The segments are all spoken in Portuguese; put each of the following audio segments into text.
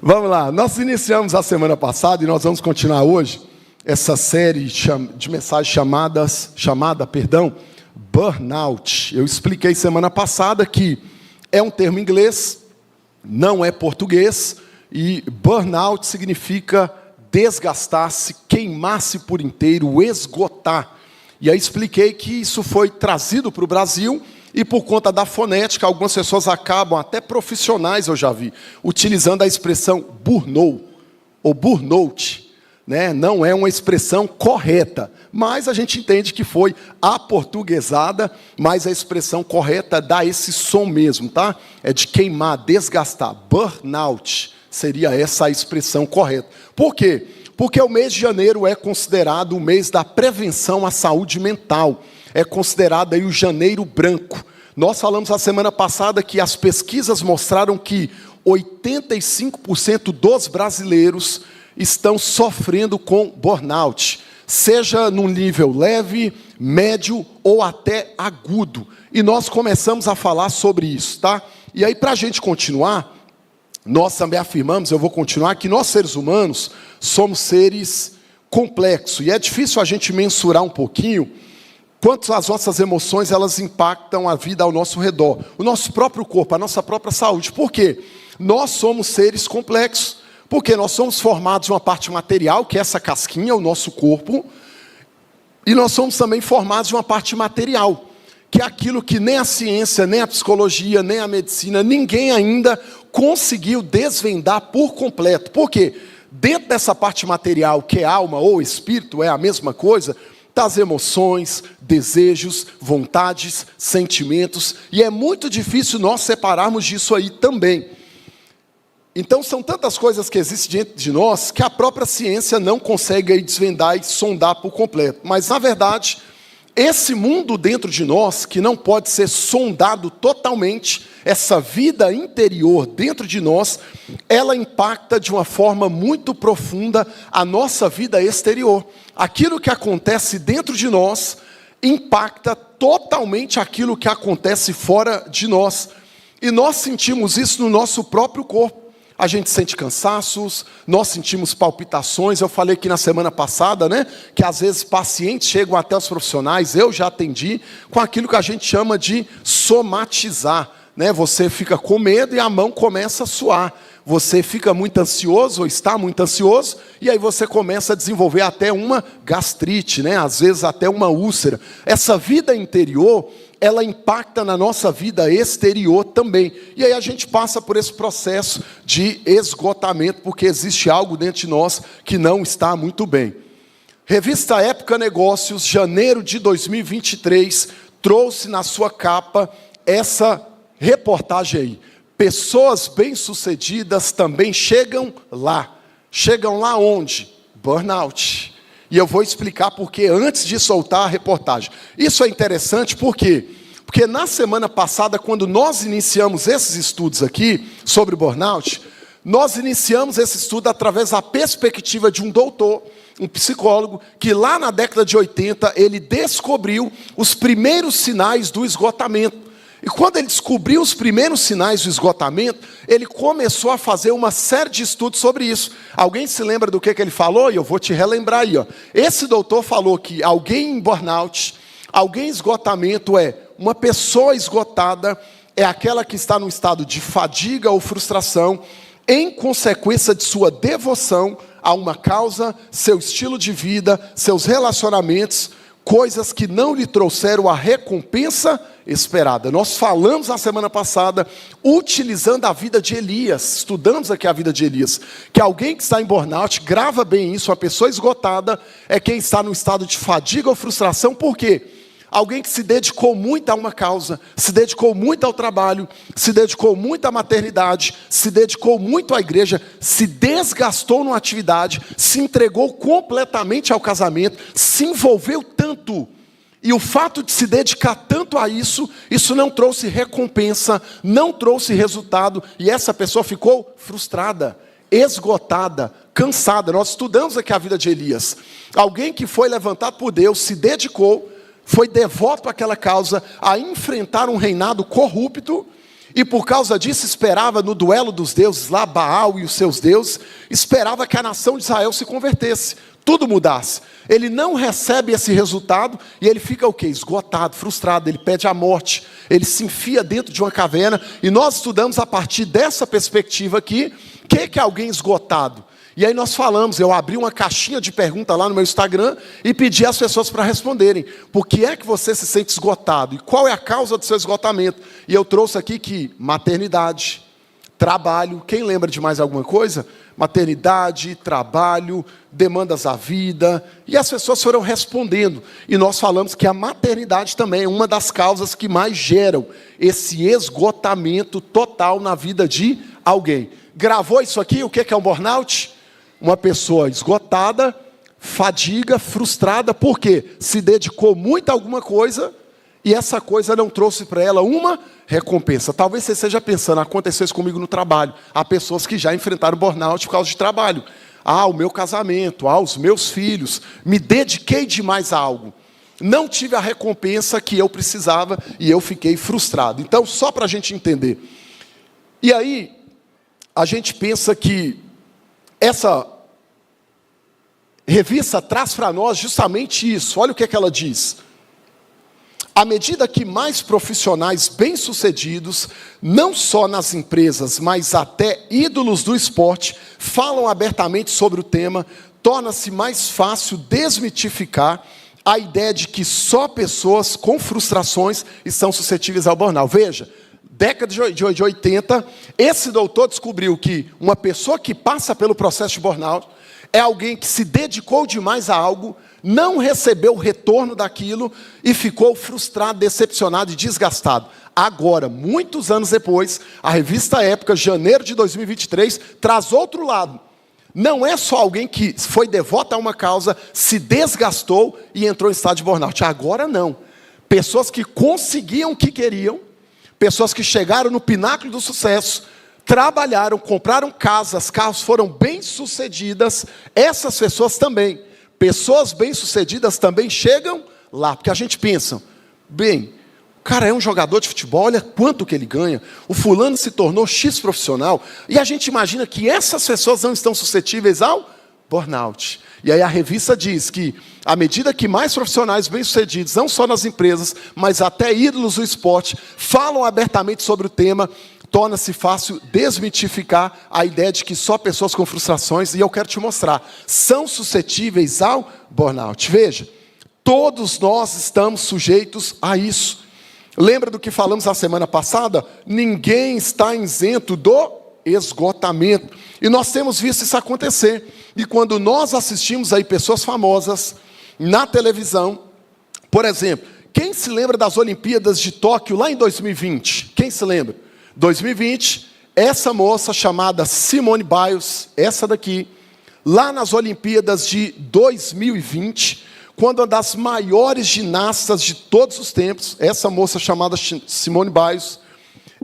Vamos lá, nós iniciamos a semana passada e nós vamos continuar hoje essa série de mensagens chamada Burnout. Eu expliquei semana passada que é um termo inglês, não é português, e burnout significa desgastar-se, queimar-se por inteiro, esgotar. E aí expliquei que isso foi trazido para o Brasil e por conta da fonética, algumas pessoas acabam, até profissionais eu já vi, utilizando a expressão burnout ou burnout. Né? Não é uma expressão correta, mas a gente entende que foi aportuguesada, mas a expressão correta dá esse som mesmo, tá? É de queimar, desgastar. Burnout seria essa a expressão correta. Por quê? Porque o mês de janeiro é considerado o mês da prevenção à saúde mental. É considerado aí o janeiro branco. Nós falamos a semana passada que as pesquisas mostraram que 85% dos brasileiros estão sofrendo com burnout, seja num nível leve, médio ou até agudo. E nós começamos a falar sobre isso, tá? E aí, para a gente continuar, nós também afirmamos, eu vou continuar, que nós seres humanos somos seres complexos. E é difícil a gente mensurar um pouquinho quanto as nossas emoções elas impactam a vida ao nosso redor, o nosso próprio corpo, a nossa própria saúde. Por quê? Nós somos seres complexos. Porque nós somos formados de uma parte material, que é essa casquinha, o nosso corpo, e nós somos também formados de uma parte material, que é aquilo que nem a ciência, nem a psicologia, nem a medicina, ninguém ainda conseguiu desvendar por completo. Por quê? Dentro dessa parte material, que é alma ou espírito, é a mesma coisa, tá as emoções, desejos, vontades, sentimentos, e é muito difícil nós separarmos disso aí também. Então, são tantas coisas que existem diante de nós que a própria ciência não consegue aí desvendar e sondar por completo. Mas, na verdade, esse mundo dentro de nós, que não pode ser sondado totalmente, essa vida interior dentro de nós, ela impacta de uma forma muito profunda a nossa vida exterior. Aquilo que acontece dentro de nós impacta totalmente aquilo que acontece fora de nós. E nós sentimos isso no nosso próprio corpo. A gente sente cansaços, nós sentimos palpitações. Eu falei aqui na semana passada, né, que às vezes pacientes chegam até os profissionais, eu já atendi, com aquilo que a gente chama de somatizar. Né? Você fica com medo e a mão começa a suar. Você fica muito ansioso, ou está muito ansioso, e aí você começa a desenvolver até uma gastrite, né? Às vezes até uma úlcera. Essa vida interior, ela impacta na nossa vida exterior também. E aí a gente passa por esse processo de esgotamento, porque existe algo dentro de nós que não está muito bem. Revista Época Negócios, janeiro de 2023, trouxe na sua capa essa reportagem aí. Pessoas bem-sucedidas também chegam lá. Chegam lá onde? Burnout. E eu vou explicar porque antes de soltar a reportagem. Isso é interessante por quê? Porque na semana passada, quando nós iniciamos esses estudos aqui sobre burnout, nós iniciamos esse estudo através da perspectiva de um doutor, um psicólogo, que lá na década de 80, ele descobriu os primeiros sinais do esgotamento. E quando ele descobriu os primeiros sinais do esgotamento, ele começou a fazer uma série de estudos sobre isso. Alguém se lembra do que ele falou? E eu vou te relembrar aí. Ó. Esse doutor falou que alguém em burnout, alguém em esgotamento é uma pessoa esgotada, é aquela que está num estado de fadiga ou frustração, em consequência de sua devoção a uma causa, seu estilo de vida, seus relacionamentos, coisas que não lhe trouxeram a recompensa esperada. Nós falamos na semana passada, utilizando a vida de Elias, estudamos aqui a vida de Elias, que alguém que está em burnout, grava bem isso, uma pessoa esgotada, é quem está no estado de fadiga ou frustração. Por quê? Alguém que se dedicou muito a uma causa, se dedicou muito ao trabalho, se dedicou muito à maternidade, se dedicou muito à igreja, se desgastou numa atividade, se entregou completamente ao casamento, se envolveu tanto. E o fato de se dedicar tanto a isso, isso não trouxe recompensa, não trouxe resultado, e essa pessoa ficou frustrada, esgotada, cansada. Nós estudamos aqui a vida de Elias. Alguém que foi levantado por Deus, se dedicou, foi devoto àquela causa, a enfrentar um reinado corrupto, E por causa disso esperava no duelo dos deuses, lá Baal e os seus deuses, esperava que a nação de Israel se convertesse, tudo mudasse. Ele não recebe esse resultado e ele fica o quê? Esgotado, frustrado, ele pede a morte, ele se enfia dentro de uma caverna. E nós estudamos a partir dessa perspectiva aqui, o que é alguém esgotado? E aí nós falamos, eu abri uma caixinha de perguntas lá no meu Instagram e pedi às pessoas para responderem. Por que é que você se sente esgotado? E qual é a causa do seu esgotamento? E eu trouxe aqui que maternidade, trabalho, quem lembra de mais alguma coisa? Maternidade, trabalho, demandas da vida. E as pessoas foram respondendo. E nós falamos que a maternidade também é uma das causas que mais geram esse esgotamento total na vida de alguém. Gravou isso aqui? O que é um burnout? Uma pessoa esgotada, fadiga, frustrada, porque se dedicou muito a alguma coisa e essa coisa não trouxe para ela uma recompensa. Talvez você esteja pensando, aconteceu isso comigo no trabalho. Há pessoas que já enfrentaram burnout por causa de trabalho. O meu casamento, os meus filhos, me dediquei demais a algo. Não tive a recompensa que eu precisava e eu fiquei frustrado. Então, só para a gente entender. E aí, a gente pensa que essa revista traz para nós justamente isso. Olha o que é que ela diz. À medida que mais profissionais bem-sucedidos, não só nas empresas, mas até ídolos do esporte, falam abertamente sobre o tema, torna-se mais fácil desmitificar a ideia de que só pessoas com frustrações estão suscetíveis ao burnout. Veja, década de 80, esse doutor descobriu que uma pessoa que passa pelo processo de burnout é alguém que se dedicou demais a algo, não recebeu o retorno daquilo e ficou frustrado, decepcionado e desgastado. Agora, muitos anos depois, a revista Época, janeiro de 2023, traz outro lado. Não é só alguém que foi devoto a uma causa, se desgastou e entrou em estado de burnout. Agora não. Pessoas que conseguiam o que queriam, pessoas que chegaram no pináculo do sucesso, trabalharam, compraram casas, carros foram bem-sucedidas, essas pessoas também, pessoas bem-sucedidas também chegam lá, porque a gente pensa, bem, o cara é um jogador de futebol, olha quanto que ele ganha, o fulano se tornou X profissional, e a gente imagina que essas pessoas não estão suscetíveis ao burnout. E aí a revista diz que, à medida que mais profissionais bem-sucedidos, não só nas empresas, mas até ídolos do esporte, falam abertamente sobre o tema, torna-se fácil desmitificar a ideia de que só pessoas com frustrações, e eu quero te mostrar, são suscetíveis ao burnout. Veja, todos nós estamos sujeitos a isso. Lembra do que falamos na semana passada? Ninguém está isento do esgotamento. E nós temos visto isso acontecer. E quando nós assistimos aí pessoas famosas na televisão, por exemplo, quem se lembra das Olimpíadas de Tóquio lá em 2020? Quem se lembra? 2020, essa moça chamada Simone Biles, essa daqui, lá nas Olimpíadas de 2020, quando uma das maiores ginastas de todos os tempos, essa moça chamada Simone Biles,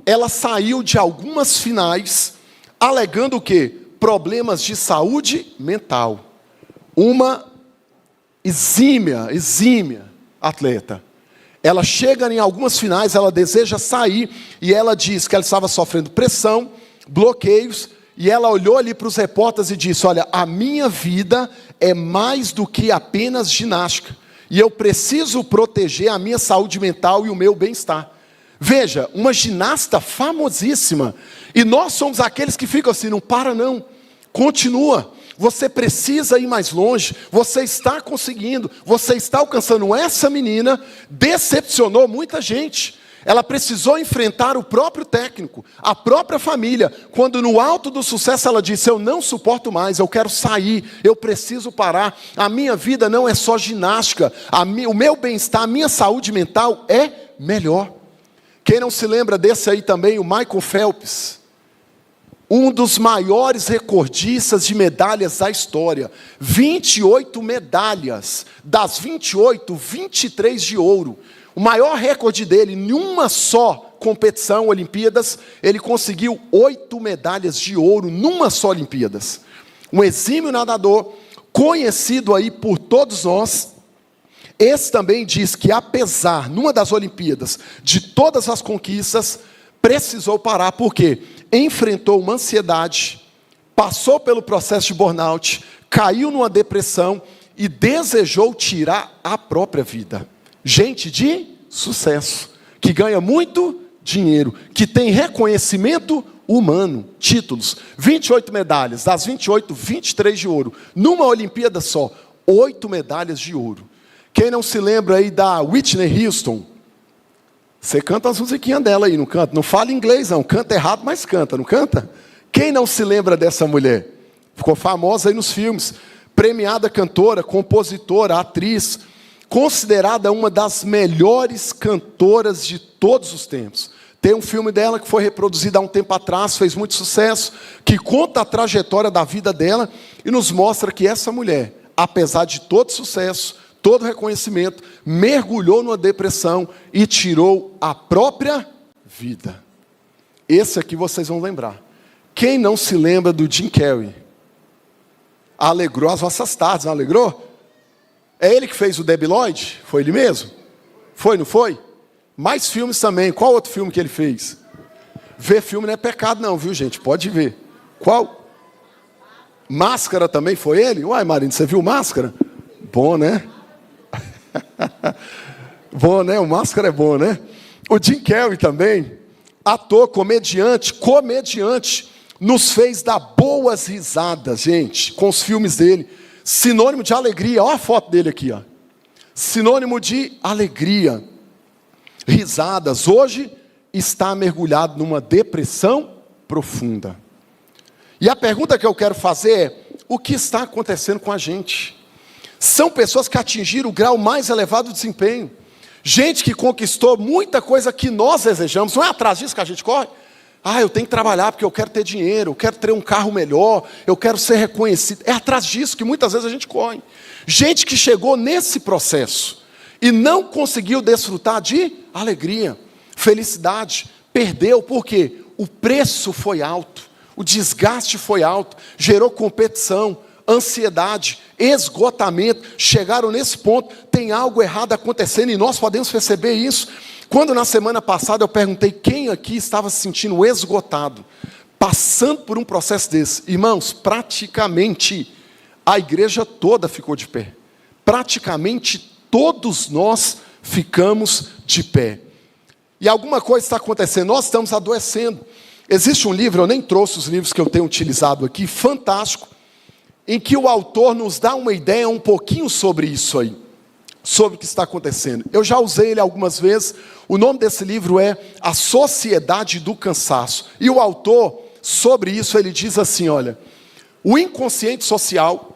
ela saiu de algumas finais alegando o quê? Problemas de saúde mental. Uma exímia atleta. Ela chega em algumas finais, ela deseja sair, e ela diz que ela estava sofrendo pressão, bloqueios, e ela olhou ali para os repórteres e disse, olha, a minha vida é mais do que apenas ginástica, e eu preciso proteger a minha saúde mental e o meu bem-estar. Veja, uma ginasta famosíssima, e nós somos aqueles que ficam assim, não para não, continua. Você precisa ir mais longe, você está conseguindo, você está alcançando. Essa menina decepcionou muita gente. Ela precisou enfrentar o próprio técnico, a própria família, quando no alto do sucesso ela disse, eu não suporto mais, eu quero sair, eu preciso parar. A minha vida não é só ginástica, o meu bem-estar, a minha saúde mental é melhor. Quem não se lembra desse aí também, o Michael Phelps? Um dos maiores recordistas de medalhas da história. 28 medalhas. Das 28, 23 de ouro. O maior recorde dele, em uma só competição, Olimpíadas, ele conseguiu 8 medalhas de ouro numa só Olimpíadas. Um exímio nadador, conhecido aí por todos nós. Esse também diz que apesar, numa das Olimpíadas, de todas as conquistas, precisou parar, porque enfrentou uma ansiedade, passou pelo processo de burnout, caiu numa depressão e desejou tirar a própria vida. Gente de sucesso, que ganha muito dinheiro, que tem reconhecimento humano, títulos, 28 medalhas, das 28, 23 de ouro, numa Olimpíada só, 8 medalhas de ouro. Quem não se lembra aí da Whitney Houston? Você canta as musiquinhas dela aí, não canta? Não fala inglês não, canta errado, mas canta, não canta? Quem não se lembra dessa mulher? Ficou famosa aí nos filmes, premiada cantora, compositora, atriz, considerada uma das melhores cantoras de todos os tempos. Tem um filme dela que foi reproduzido há um tempo atrás, fez muito sucesso, que conta a trajetória da vida dela e nos mostra que essa mulher, apesar de todo sucesso, todo reconhecimento, mergulhou numa depressão e tirou a própria vida. Esse aqui vocês vão lembrar. Quem não se lembra do Jim Carrey? Alegrou as vossas tardes, não alegrou? É ele que fez o Debi Lloyd? Foi ele mesmo? Foi, não foi? Mais filmes também. Qual outro filme que ele fez? Ver filme não é pecado não, viu gente? Pode ver. Qual? Máscara também foi ele? Uai, Marina, você viu Máscara? Bom, né? Bom, né? O Máscara é bom, né? O Jim Carrey também, ator, comediante, nos fez dar boas risadas, gente, com os filmes dele. Sinônimo de alegria, olha a foto dele aqui, ó. Sinônimo de alegria, risadas. Hoje está mergulhado numa depressão profunda. E a pergunta que eu quero fazer é: o que está acontecendo com a gente? São pessoas que atingiram o grau mais elevado de desempenho. Gente que conquistou muita coisa que nós desejamos. Não é atrás disso que a gente corre? Eu tenho que trabalhar porque eu quero ter dinheiro, eu quero ter um carro melhor, eu quero ser reconhecido. É atrás disso que muitas vezes a gente corre. Gente que chegou nesse processo e não conseguiu desfrutar de alegria, felicidade, perdeu, porque o preço foi alto, o desgaste foi alto, gerou competição, ansiedade, esgotamento. Chegaram nesse ponto, tem algo errado acontecendo e nós podemos perceber isso. Quando na semana passada eu perguntei quem aqui estava se sentindo esgotado, passando por um processo desse, irmãos, praticamente a igreja toda ficou de pé. Praticamente todos nós ficamos de pé. E alguma coisa está acontecendo, nós estamos adoecendo. Existe um livro, eu nem trouxe os livros que eu tenho utilizado aqui, fantástico, em que o autor nos dá uma ideia um pouquinho sobre isso aí, sobre o que está acontecendo. Eu já usei ele algumas vezes. O nome desse livro é A Sociedade do Cansaço. E o autor, sobre isso, ele diz assim, olha: o inconsciente social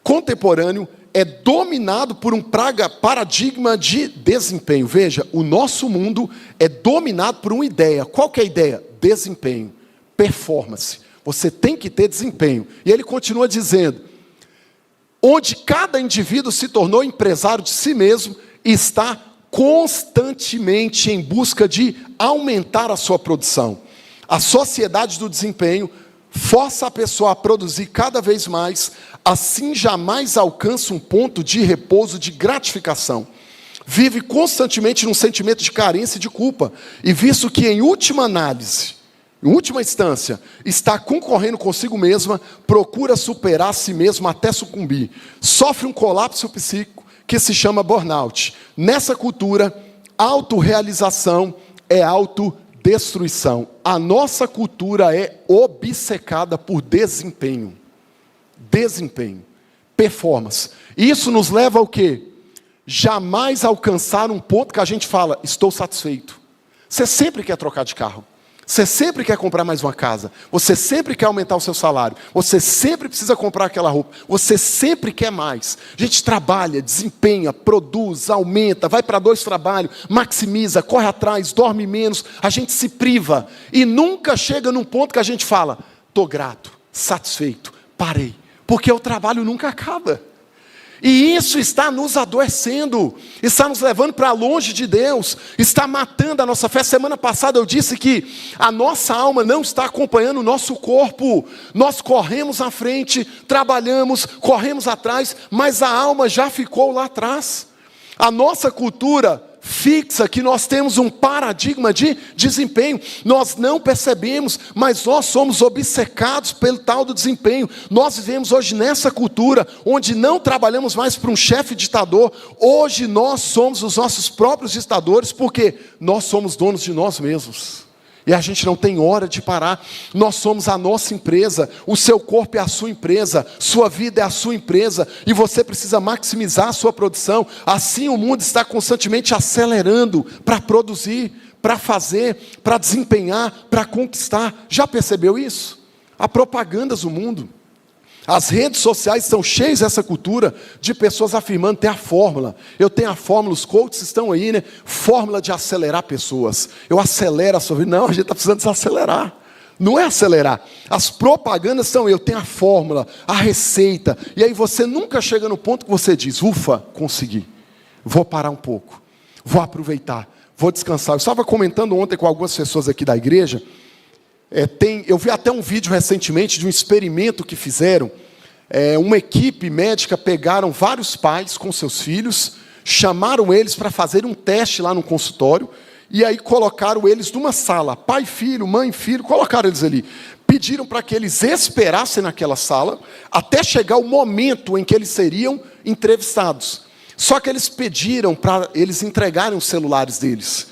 contemporâneo é dominado por um paradigma de desempenho. Veja, o nosso mundo é dominado por uma ideia. Qual que é a ideia? Desempenho, performance. Você tem que ter desempenho. E ele continua dizendo: onde cada indivíduo se tornou empresário de si mesmo e está constantemente em busca de aumentar a sua produção. A sociedade do desempenho força a pessoa a produzir cada vez mais, assim jamais alcança um ponto de repouso, de gratificação. Vive constantemente num sentimento de carência e de culpa, e visto que em última análise, em última instância, está concorrendo consigo mesma, procura superar a si mesmo até sucumbir. Sofre um colapso psíquico que se chama burnout. Nessa cultura, autorrealização é autodestruição. A nossa cultura é obcecada por desempenho. Desempenho, performance. Isso nos leva ao quê? Jamais alcançar um ponto que a gente fala: estou satisfeito. Você sempre quer trocar de carro. Você sempre quer comprar mais uma casa. Você sempre quer aumentar o seu salário. Você sempre precisa comprar aquela roupa. Você sempre quer mais. A gente trabalha, desempenha, produz, aumenta, vai para 2 trabalhos, maximiza, corre atrás, dorme menos. A gente se priva. E nunca chega num ponto que a gente fala: estou grato, satisfeito, parei. Porque o trabalho nunca acaba. E isso está nos adoecendo, está nos levando para longe de Deus, está matando a nossa fé. Semana passada eu disse que a nossa alma não está acompanhando o nosso corpo. Nós corremos à frente, trabalhamos, corremos atrás, mas a alma já ficou lá atrás. A nossa cultura fixa que nós temos um paradigma de desempenho. Nós não percebemos, mas nós somos obcecados pelo tal do desempenho. Nós vivemos hoje nessa cultura, onde não trabalhamos mais para um chefe ditador. Hoje nós somos os nossos próprios ditadores, porque nós somos donos de nós mesmos. E a gente não tem hora de parar. Nós somos a nossa empresa, o seu corpo é a sua empresa, sua vida é a sua empresa, e você precisa maximizar a sua produção. Assim o mundo está constantemente acelerando para produzir, para fazer, para desempenhar, para conquistar. Já percebeu isso? Há propagandas do mundo. As redes sociais estão cheias dessa cultura de pessoas afirmando ter a fórmula. Eu tenho a fórmula, os coaches estão aí, né? Fórmula de acelerar pessoas. Eu acelero a sua vida. Não, a gente está precisando desacelerar. Não é acelerar. As propagandas são, eu tenho a fórmula, a receita. E aí você nunca chega no ponto que você diz, ufa, consegui. Vou parar um pouco. Vou aproveitar. Vou descansar. Eu estava comentando ontem com algumas pessoas aqui da igreja. Eu vi até um vídeo recentemente de um experimento que fizeram. Uma equipe médica pegaram vários pais com seus filhos, chamaram eles para fazer um teste lá no consultório, e aí colocaram eles numa sala, pai, filho, mãe, filho, colocaram eles ali. Pediram para que eles esperassem naquela sala, até chegar o momento em que eles seriam entrevistados. Só que eles pediram para eles entregarem os celulares deles.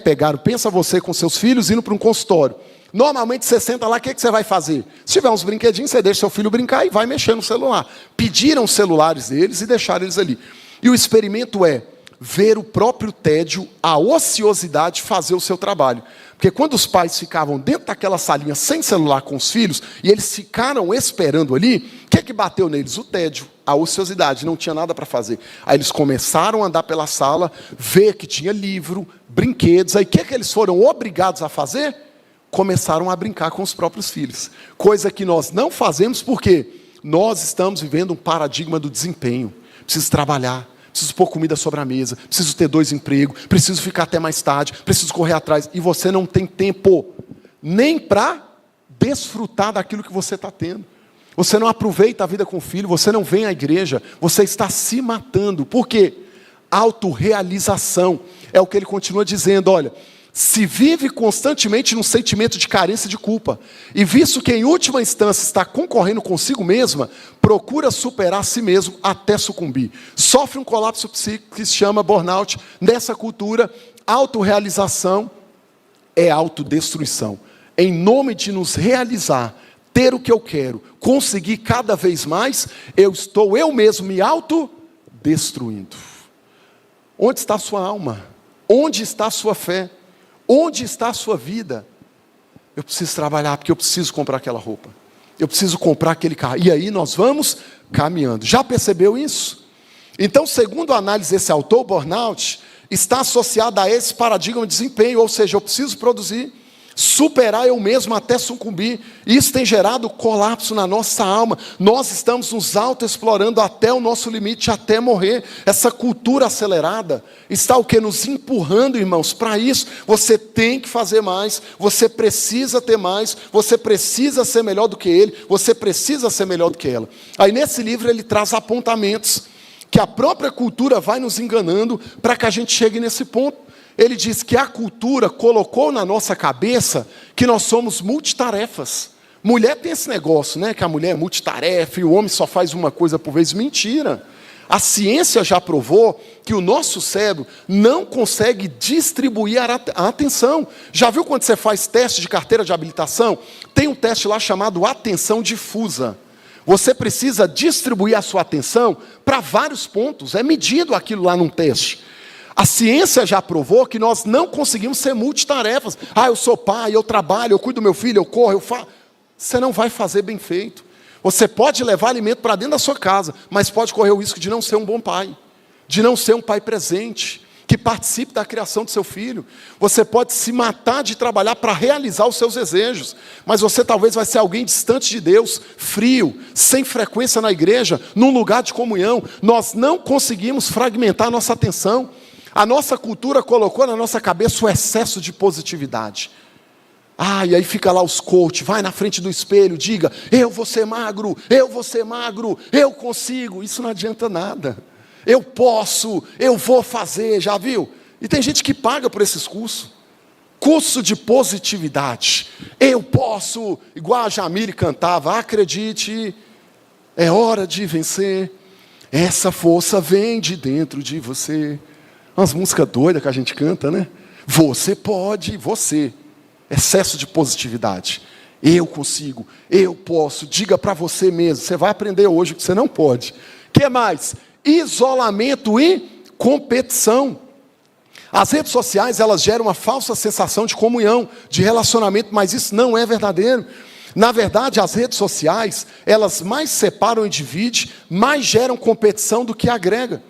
Pegaram, pensa você com seus filhos indo para um consultório. Normalmente você senta lá, o que você vai fazer? Se tiver uns brinquedinhos, você deixa seu filho brincar e vai mexer no celular. Pediram os celulares deles e deixaram eles ali. E o experimento é ver o próprio tédio, a ociosidade fazer o seu trabalho. Porque quando os pais ficavam dentro daquela salinha sem celular com os filhos, e eles ficaram esperando ali, o que bateu neles? O tédio, a ociosidade, não tinha nada para fazer. Aí eles começaram a andar pela sala, ver que tinha livro, brinquedos. Aí o que eles foram obrigados a fazer? Começaram a brincar com os próprios filhos. Coisa que nós não fazemos porque nós estamos vivendo um paradigma do desempenho. Preciso trabalhar, preciso pôr comida sobre a mesa, preciso ter 2 empregos, preciso ficar até mais tarde, preciso correr atrás. E você não tem tempo nem para desfrutar daquilo que você está tendo. Você não aproveita a vida com o filho, você não vem à igreja, você está se matando. Por quê? Autorrealização. É o que ele continua dizendo, olha... Se vive constantemente num sentimento de carência e de culpa, e visto que em última instância está concorrendo consigo mesma, procura superar a si mesmo até sucumbir. Sofre um colapso psíquico que se chama burnout. Nessa cultura, autorrealização é autodestruição. Em nome de nos realizar, ter o que eu quero, conseguir cada vez mais, eu mesmo me autodestruindo. Onde está a sua alma? Onde está a sua fé? Onde está a sua vida? Eu preciso trabalhar porque eu preciso comprar aquela roupa. Eu preciso comprar aquele carro. E aí nós vamos caminhando. Já percebeu isso? Então, segundo a análise desse autor, o burnout está associado a esse paradigma de desempenho. Ou seja, eu preciso produzir, superar eu mesmo até sucumbir. Isso tem gerado colapso na nossa alma. Nós estamos nos autoexplorando até o nosso limite, até morrer. Essa cultura acelerada está o que? Nos empurrando, irmãos, para isso. Você tem que fazer mais, você precisa ter mais, você precisa ser melhor do que ele, você precisa ser melhor do que ela. Aí nesse livro ele traz apontamentos que a própria cultura vai nos enganando para que a gente chegue nesse ponto. Ele diz que a cultura colocou na nossa cabeça que nós somos multitarefas. Mulher tem esse negócio, né? Que a mulher é multitarefa e o homem só faz uma coisa por vez. Mentira. A ciência já provou que o nosso cérebro não consegue distribuir a atenção. Já viu quando você faz teste de carteira de habilitação? Tem um teste lá chamado atenção difusa. Você precisa distribuir a sua atenção para vários pontos. É medido aquilo lá num teste. A ciência já provou que nós não conseguimos ser multitarefas. Eu sou pai, eu trabalho, eu cuido do meu filho, eu corro, eu faço. Você não vai fazer bem feito. Você pode levar alimento para dentro da sua casa, mas pode correr o risco de não ser um bom pai, de não ser um pai presente, que participe da criação do seu filho. Você pode se matar de trabalhar para realizar os seus desejos, mas você talvez vai ser alguém distante de Deus, frio, sem frequência na igreja, num lugar de comunhão. Nós não conseguimos fragmentar a nossa atenção. A nossa cultura colocou na nossa cabeça o excesso de positividade. E aí fica lá os coaches, vai na frente do espelho, diga, eu vou ser magro, eu consigo. Isso não adianta nada. Eu posso, eu vou fazer, já viu? E tem gente que paga por esses cursos. Curso de positividade. Eu posso, igual a Jamile cantava, acredite, é hora de vencer. Essa força vem de dentro de você. Umas músicas doidas que a gente canta, né? Você pode, você. Excesso de positividade. Eu consigo, eu posso. Diga para você mesmo. Você vai aprender hoje que você não pode. O que mais? Isolamento e competição. As redes sociais, elas geram uma falsa sensação de comunhão, de relacionamento, mas isso não é verdadeiro. Na verdade, as redes sociais, elas mais separam e dividem, mais geram competição do que agrega.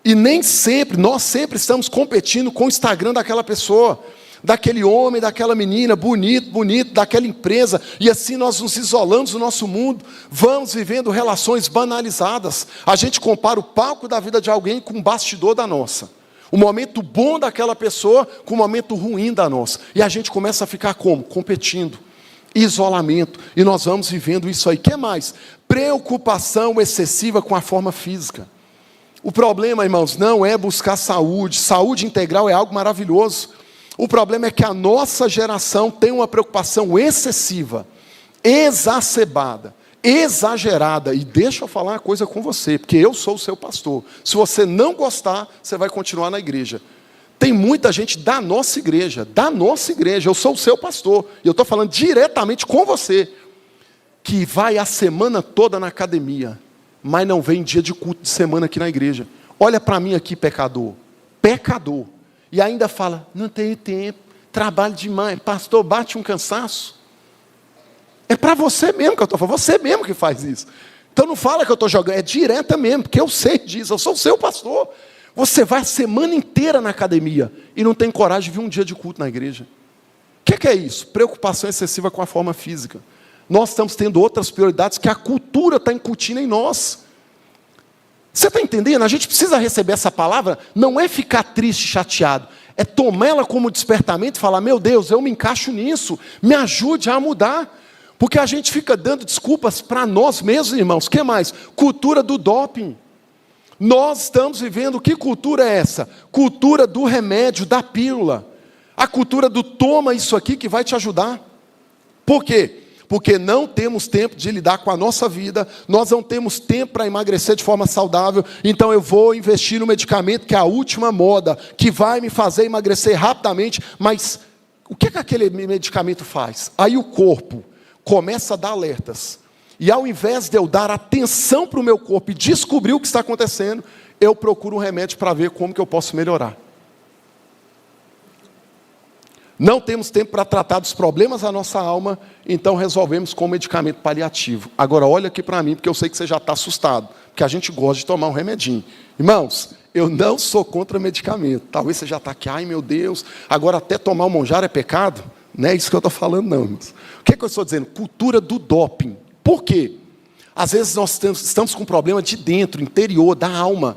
E nem sempre, nós sempre estamos competindo com o Instagram daquela pessoa, daquele homem, daquela menina, bonito, daquela empresa, e assim nós nos isolamos do nosso mundo, vamos vivendo relações banalizadas. A gente compara o palco da vida de alguém com o bastidor da nossa. O momento bom daquela pessoa com o momento ruim da nossa. E a gente começa a ficar como? Competindo. Isolamento. E nós vamos vivendo isso aí. O que mais? Preocupação excessiva com a forma física. O problema, irmãos, não é buscar saúde. Saúde integral é algo maravilhoso. O problema é que a nossa geração tem uma preocupação excessiva, exacerbada, exagerada. E deixa eu falar uma coisa com você, porque eu sou o seu pastor. Se você não gostar, você vai continuar na igreja. Tem muita gente da nossa igreja, eu sou o seu pastor, e eu estou falando diretamente com você, que vai a semana toda na academia, mas não vem dia de culto de semana aqui na igreja. Olha para mim aqui, pecador, e ainda fala, não tenho tempo, trabalho demais, pastor, bate um cansaço. É para você mesmo que eu estou falando, você mesmo que faz isso. Então não fala que eu estou jogando, é direta mesmo, porque eu sei disso, eu sou o seu pastor. Você vai a semana inteira na academia e não tem coragem de vir um dia de culto na igreja. O que é isso? Preocupação excessiva com a forma física. Nós estamos tendo outras prioridades que a cultura está incutindo em nós. Você está entendendo? A gente precisa receber essa palavra, não é ficar triste, chateado, é tomar ela como despertamento e falar, meu Deus, eu me encaixo nisso, me ajude a mudar. Porque a gente fica dando desculpas para nós mesmos, irmãos. O que mais? Cultura do doping. Nós estamos vivendo, que cultura é essa? Cultura do remédio, da pílula. A cultura do toma isso aqui que vai te ajudar. Por quê? Porque não temos tempo de lidar com a nossa vida, nós não temos tempo para emagrecer de forma saudável, então eu vou investir no medicamento que é a última moda, que vai me fazer emagrecer rapidamente, mas o que aquele medicamento faz? Aí o corpo começa a dar alertas. E ao invés de eu dar atenção para o meu corpo e descobrir o que está acontecendo, eu procuro um remédio para ver como que eu posso melhorar. Não temos tempo para tratar dos problemas da nossa alma, então resolvemos com medicamento paliativo. Agora olha aqui para mim, porque eu sei que você já está assustado, porque a gente gosta de tomar um remedinho. Irmãos, eu não sou contra medicamento. Talvez você já está aqui, ai meu Deus, agora até tomar um monjar é pecado? Não é isso que eu estou falando não, irmãos. O que eu estou dizendo? Cultura do doping. Por quê? Às vezes nós estamos com um problema de dentro, interior, da alma.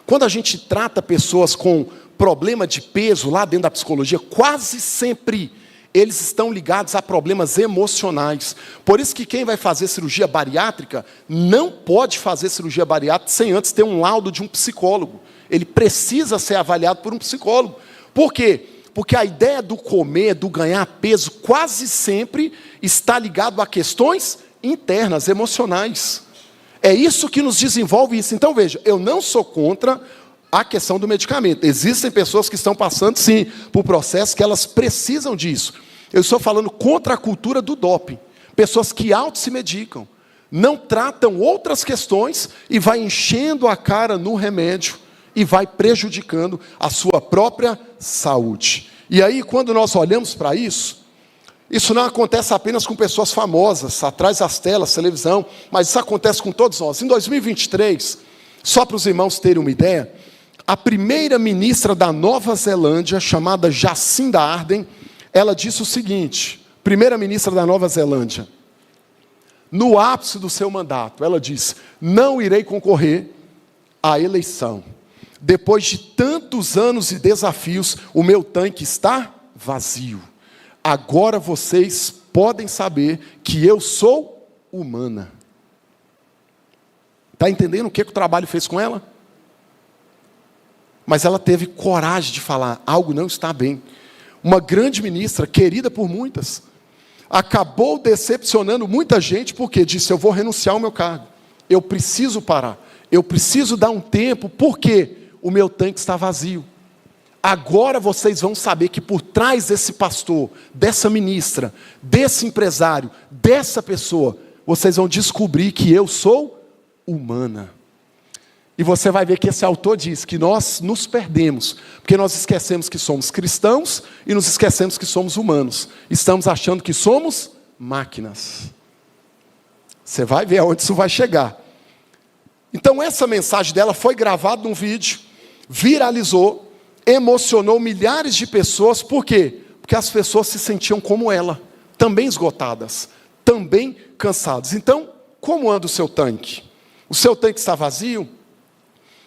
Quando a gente trata pessoas com problema de peso, lá dentro da psicologia, quase sempre eles estão ligados a problemas emocionais. Por isso que quem vai fazer cirurgia bariátrica, não pode fazer cirurgia bariátrica sem antes ter um laudo de um psicólogo. Ele precisa ser avaliado por um psicólogo. Por quê? Porque a ideia do comer, do ganhar peso, quase sempre está ligado a questões internas, emocionais. É isso que nos desenvolve isso. Então veja, eu não sou contra a questão do medicamento. Existem pessoas que estão passando, sim, por processos que elas precisam disso. Eu estou falando contra a cultura do doping. Pessoas que se medicam, não tratam outras questões e vai enchendo a cara no remédio e vai prejudicando a sua própria saúde. E aí, quando nós olhamos para isso não acontece apenas com pessoas famosas, atrás das telas, televisão, mas isso acontece com todos nós. Em 2023, só para os irmãos terem uma ideia, a primeira ministra da Nova Zelândia, chamada Jacinda Ardern, ela disse o seguinte, primeira ministra da Nova Zelândia, no ápice do seu mandato, ela disse, não irei concorrer à eleição. Depois de tantos anos e desafios, o meu tanque está vazio. Agora vocês podem saber que eu sou humana. Está entendendo o que o trabalho fez com ela? Mas ela teve coragem de falar, algo não está bem. Uma grande ministra, querida por muitas, acabou decepcionando muita gente, porque disse, eu vou renunciar ao meu cargo. Eu preciso parar. Eu preciso dar um tempo, porque o meu tanque está vazio. Agora vocês vão saber que por trás desse pastor, dessa ministra, desse empresário, dessa pessoa, vocês vão descobrir que eu sou humana. E você vai ver que esse autor diz que nós nos perdemos, porque nós esquecemos que somos cristãos e nos esquecemos que somos humanos. Estamos achando que somos máquinas. Você vai ver aonde isso vai chegar. Então essa mensagem dela foi gravada num vídeo, viralizou, emocionou milhares de pessoas. Por quê? Porque as pessoas se sentiam como ela, também esgotadas, também cansadas. Então, como anda o seu tanque? O seu tanque está vazio?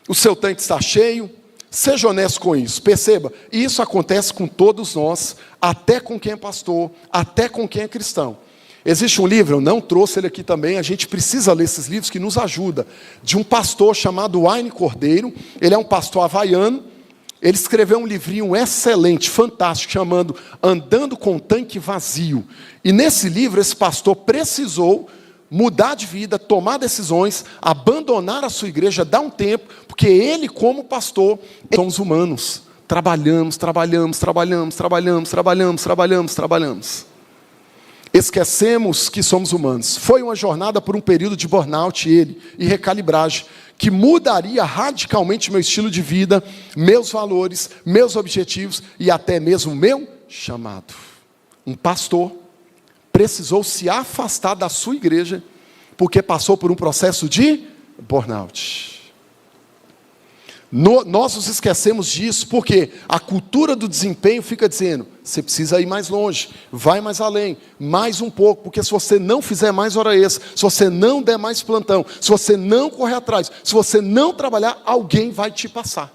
O seu tanque está cheio? Seja honesto com isso. Perceba, isso acontece com todos nós, até com quem é pastor, até com quem é cristão. Existe um livro, eu não trouxe ele aqui também, a gente precisa ler esses livros que nos ajudam, de um pastor chamado Wayne Cordeiro. Ele é um pastor havaiano. Ele escreveu um livrinho excelente, fantástico, chamando Andando com o Tanque Vazio. E nesse livro, esse pastor precisou mudar de vida, tomar decisões, abandonar a sua igreja, dar um tempo, porque ele, como pastor, somos humanos. Trabalhamos. Esquecemos que somos humanos. Foi uma jornada por um período de burnout e recalibragem, que mudaria radicalmente meu estilo de vida, meus valores, meus objetivos e até mesmo meu chamado. Um pastor precisou se afastar da sua igreja, porque passou por um processo de burnout. Nós nos esquecemos disso, porque a cultura do desempenho fica dizendo, você precisa ir mais longe, vai mais além, mais um pouco, porque se você não fizer mais hora extra, se você não der mais plantão, se você não correr atrás, se você não trabalhar, alguém vai te passar.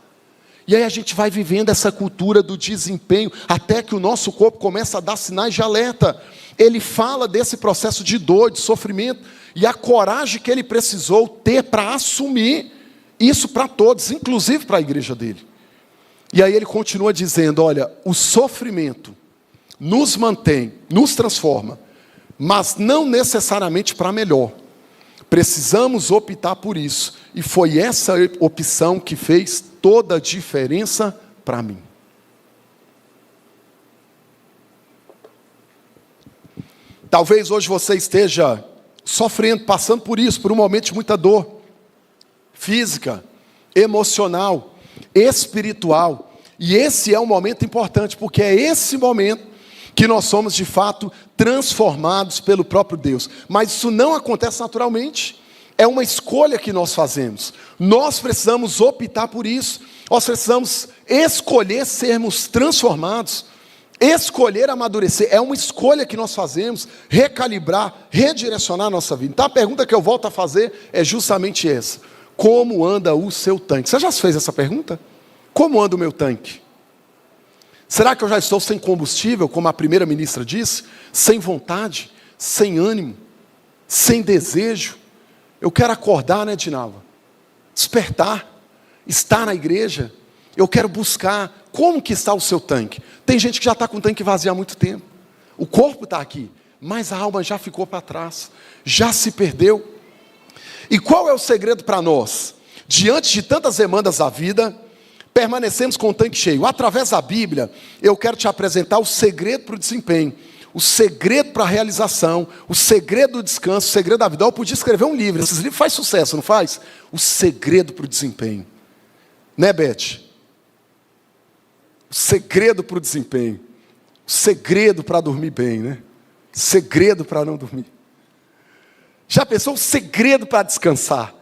E aí a gente vai vivendo essa cultura do desempenho, até que o nosso corpo começa a dar sinais de alerta. Ele fala desse processo de dor, de sofrimento, e a coragem que ele precisou ter para assumir isso para todos, inclusive para a igreja dele. E aí ele continua dizendo, olha, o sofrimento nos mantém, nos transforma, mas não necessariamente para melhor. Precisamos optar por isso. E foi essa opção que fez toda a diferença para mim. Talvez hoje você esteja sofrendo, passando por isso, por um momento de muita dor. Física, emocional, espiritual. E esse é um momento importante, porque é esse momento que nós somos de fato transformados pelo próprio Deus. Mas isso não acontece naturalmente, é uma escolha que nós fazemos. Nós precisamos optar por isso, nós precisamos escolher sermos transformados, escolher amadurecer, é uma escolha que nós fazemos, recalibrar, redirecionar a nossa vida. Então a pergunta que eu volto a fazer é justamente essa. Como anda o seu tanque? Você já fez essa pergunta? Como anda o meu tanque? Será que eu já estou sem combustível, como a primeira ministra disse? Sem vontade, sem ânimo, sem desejo? Eu quero acordar, né, Dinalva? Despertar, estar na igreja. Eu quero buscar. Como que está o seu tanque? Tem gente que já está com o tanque vazio há muito tempo. O corpo está aqui, mas a alma já ficou para trás, já se perdeu. E qual é o segredo para nós? Diante de tantas demandas da vida, permanecemos com o tanque cheio. Através da Bíblia, eu quero te apresentar o segredo para o desempenho, o segredo para a realização, o segredo do descanso, o segredo da vida. Eu podia escrever um livro, esses livros fazem sucesso, não faz? O segredo para o desempenho. Né, Beth? O segredo para o desempenho. O segredo para dormir bem, né? O segredo para não dormir. Já pensou o segredo para descansar?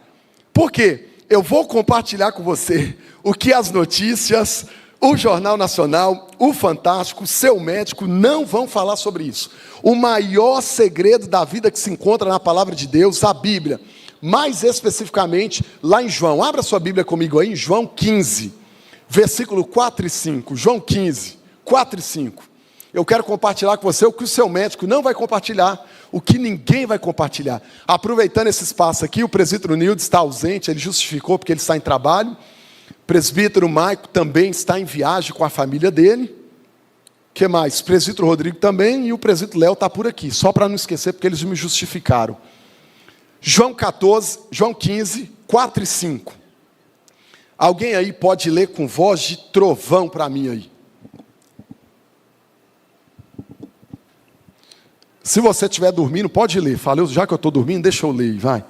Por quê? Eu vou compartilhar com você o que as notícias, o Jornal Nacional, o Fantástico, o Seu Médico não vão falar sobre isso. O maior segredo da vida que se encontra na Palavra de Deus, a Bíblia. Mais especificamente, lá em João. Abra sua Bíblia comigo aí, em João 15, versículo 4 e 5. João 15, 4 e 5. Eu quero compartilhar com você o que o seu médico não vai compartilhar, o que ninguém vai compartilhar. Aproveitando esse espaço aqui, o presbítero Nildo está ausente, ele justificou porque ele está em trabalho. presbítero Maico também está em viagem com a família dele. O que mais? O presbítero Rodrigo também, e o presbítero Léo está por aqui, só para não esquecer, porque eles me justificaram. João 15, 4 e 5. Alguém aí pode ler com voz de trovão para mim aí? Se você estiver dormindo, pode ler. Fala, já que eu estou dormindo, deixa eu ler, vai.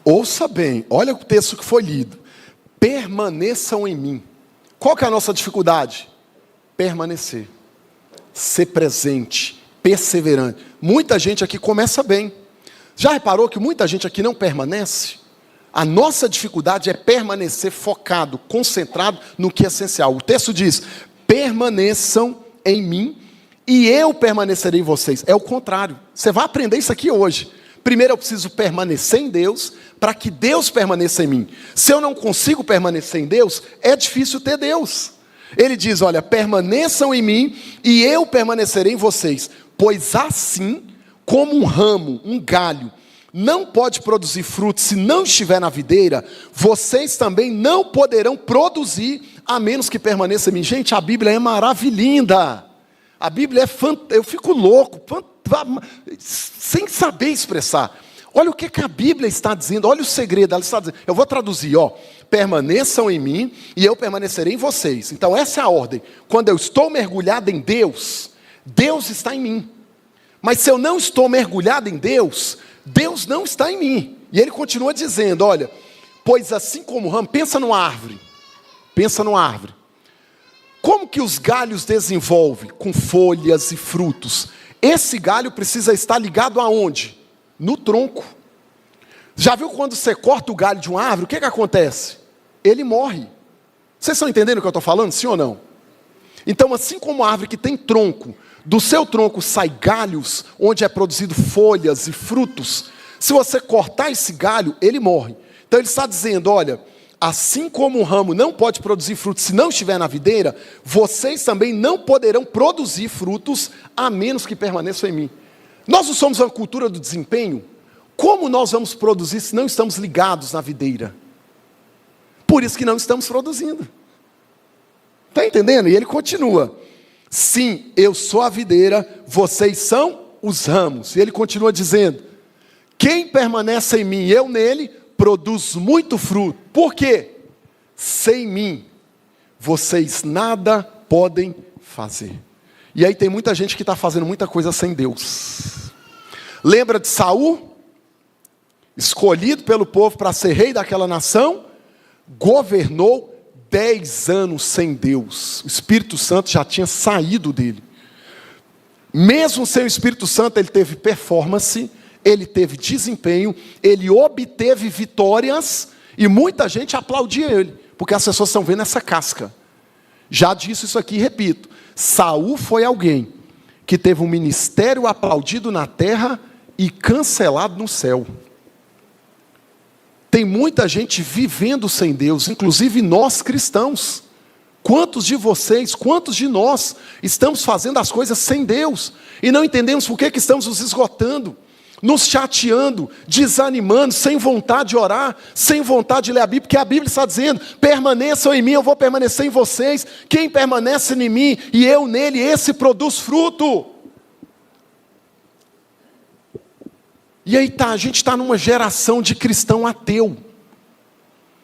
Ouça bem, olha o texto que foi lido. Permaneçam em mim. Qual que é a nossa dificuldade? Permanecer. Ser presente, perseverante. Muita gente aqui começa bem. Já reparou que muita gente aqui não permanece? A nossa dificuldade é permanecer focado, concentrado no que é essencial. O texto diz, permaneçam em mim e eu permanecerei em vocês. É o contrário. Você vai aprender isso aqui hoje. Primeiro eu preciso permanecer em Deus, para que Deus permaneça em mim. Se eu não consigo permanecer em Deus, é difícil ter Deus. Ele diz, olha, permaneçam em mim e eu permanecerei em vocês. Pois assim, como um ramo, um galho, não pode produzir fruto se não estiver na videira, vocês também não poderão produzir, a menos que permaneça em mim. Gente, a Bíblia é maravilhosa. A Bíblia é fantástica. Eu fico louco, sem saber expressar. Olha o que a Bíblia está dizendo, olha o segredo, ela está dizendo, eu vou traduzir, permaneçam em mim e eu permanecerei em vocês. Então essa é a ordem. Quando eu estou mergulhado em Deus, Deus está em mim. Mas se eu não estou mergulhado em Deus, Deus não está em mim. E ele continua dizendo, olha, pois assim como o ramo, pensa numa árvore. Como que os galhos desenvolvem? Com folhas e frutos. Esse galho precisa estar ligado aonde? No tronco. Já viu quando você corta o galho de uma árvore, o que acontece? Ele morre. Vocês estão entendendo o que eu estou falando, sim ou não? Então, assim como a árvore que tem tronco, do seu tronco sai galhos, onde é produzido folhas e frutos. Se você cortar esse galho, ele morre. Então ele está dizendo, olha, assim como um ramo não pode produzir frutos se não estiver na videira, vocês também não poderão produzir frutos, a menos que permaneçam em mim. Nós não somos uma cultura do desempenho? Como nós vamos produzir se não estamos ligados na videira? Por isso que não estamos produzindo. Está entendendo? E ele continua. Sim, eu sou a videira, vocês são os ramos. E ele continua dizendo, quem permanece em mim e eu nele, produz muito fruto. Por quê? Sem mim, vocês nada podem fazer. E aí tem muita gente que está fazendo muita coisa sem Deus. Lembra de Saul? Escolhido pelo povo para ser rei daquela nação, governou 10 anos sem Deus. O Espírito Santo já tinha saído dele. Mesmo sem o Espírito Santo, ele teve performance, ele teve desempenho, ele obteve vitórias, e muita gente aplaudia ele, porque as pessoas estão vendo essa casca. Já disse isso aqui e repito, Saul foi alguém que teve um ministério aplaudido na terra e cancelado no céu. Tem muita gente vivendo sem Deus, inclusive nós cristãos. Quantos de vocês, quantos de nós estamos fazendo as coisas sem Deus e não entendemos por que estamos nos esgotando, nos chateando, desanimando, sem vontade de orar, sem vontade de ler a Bíblia, porque a Bíblia está dizendo, permaneçam em mim, eu vou permanecer em vocês, quem permanece em mim e eu nele, esse produz fruto. E aí a gente está numa geração de cristão ateu,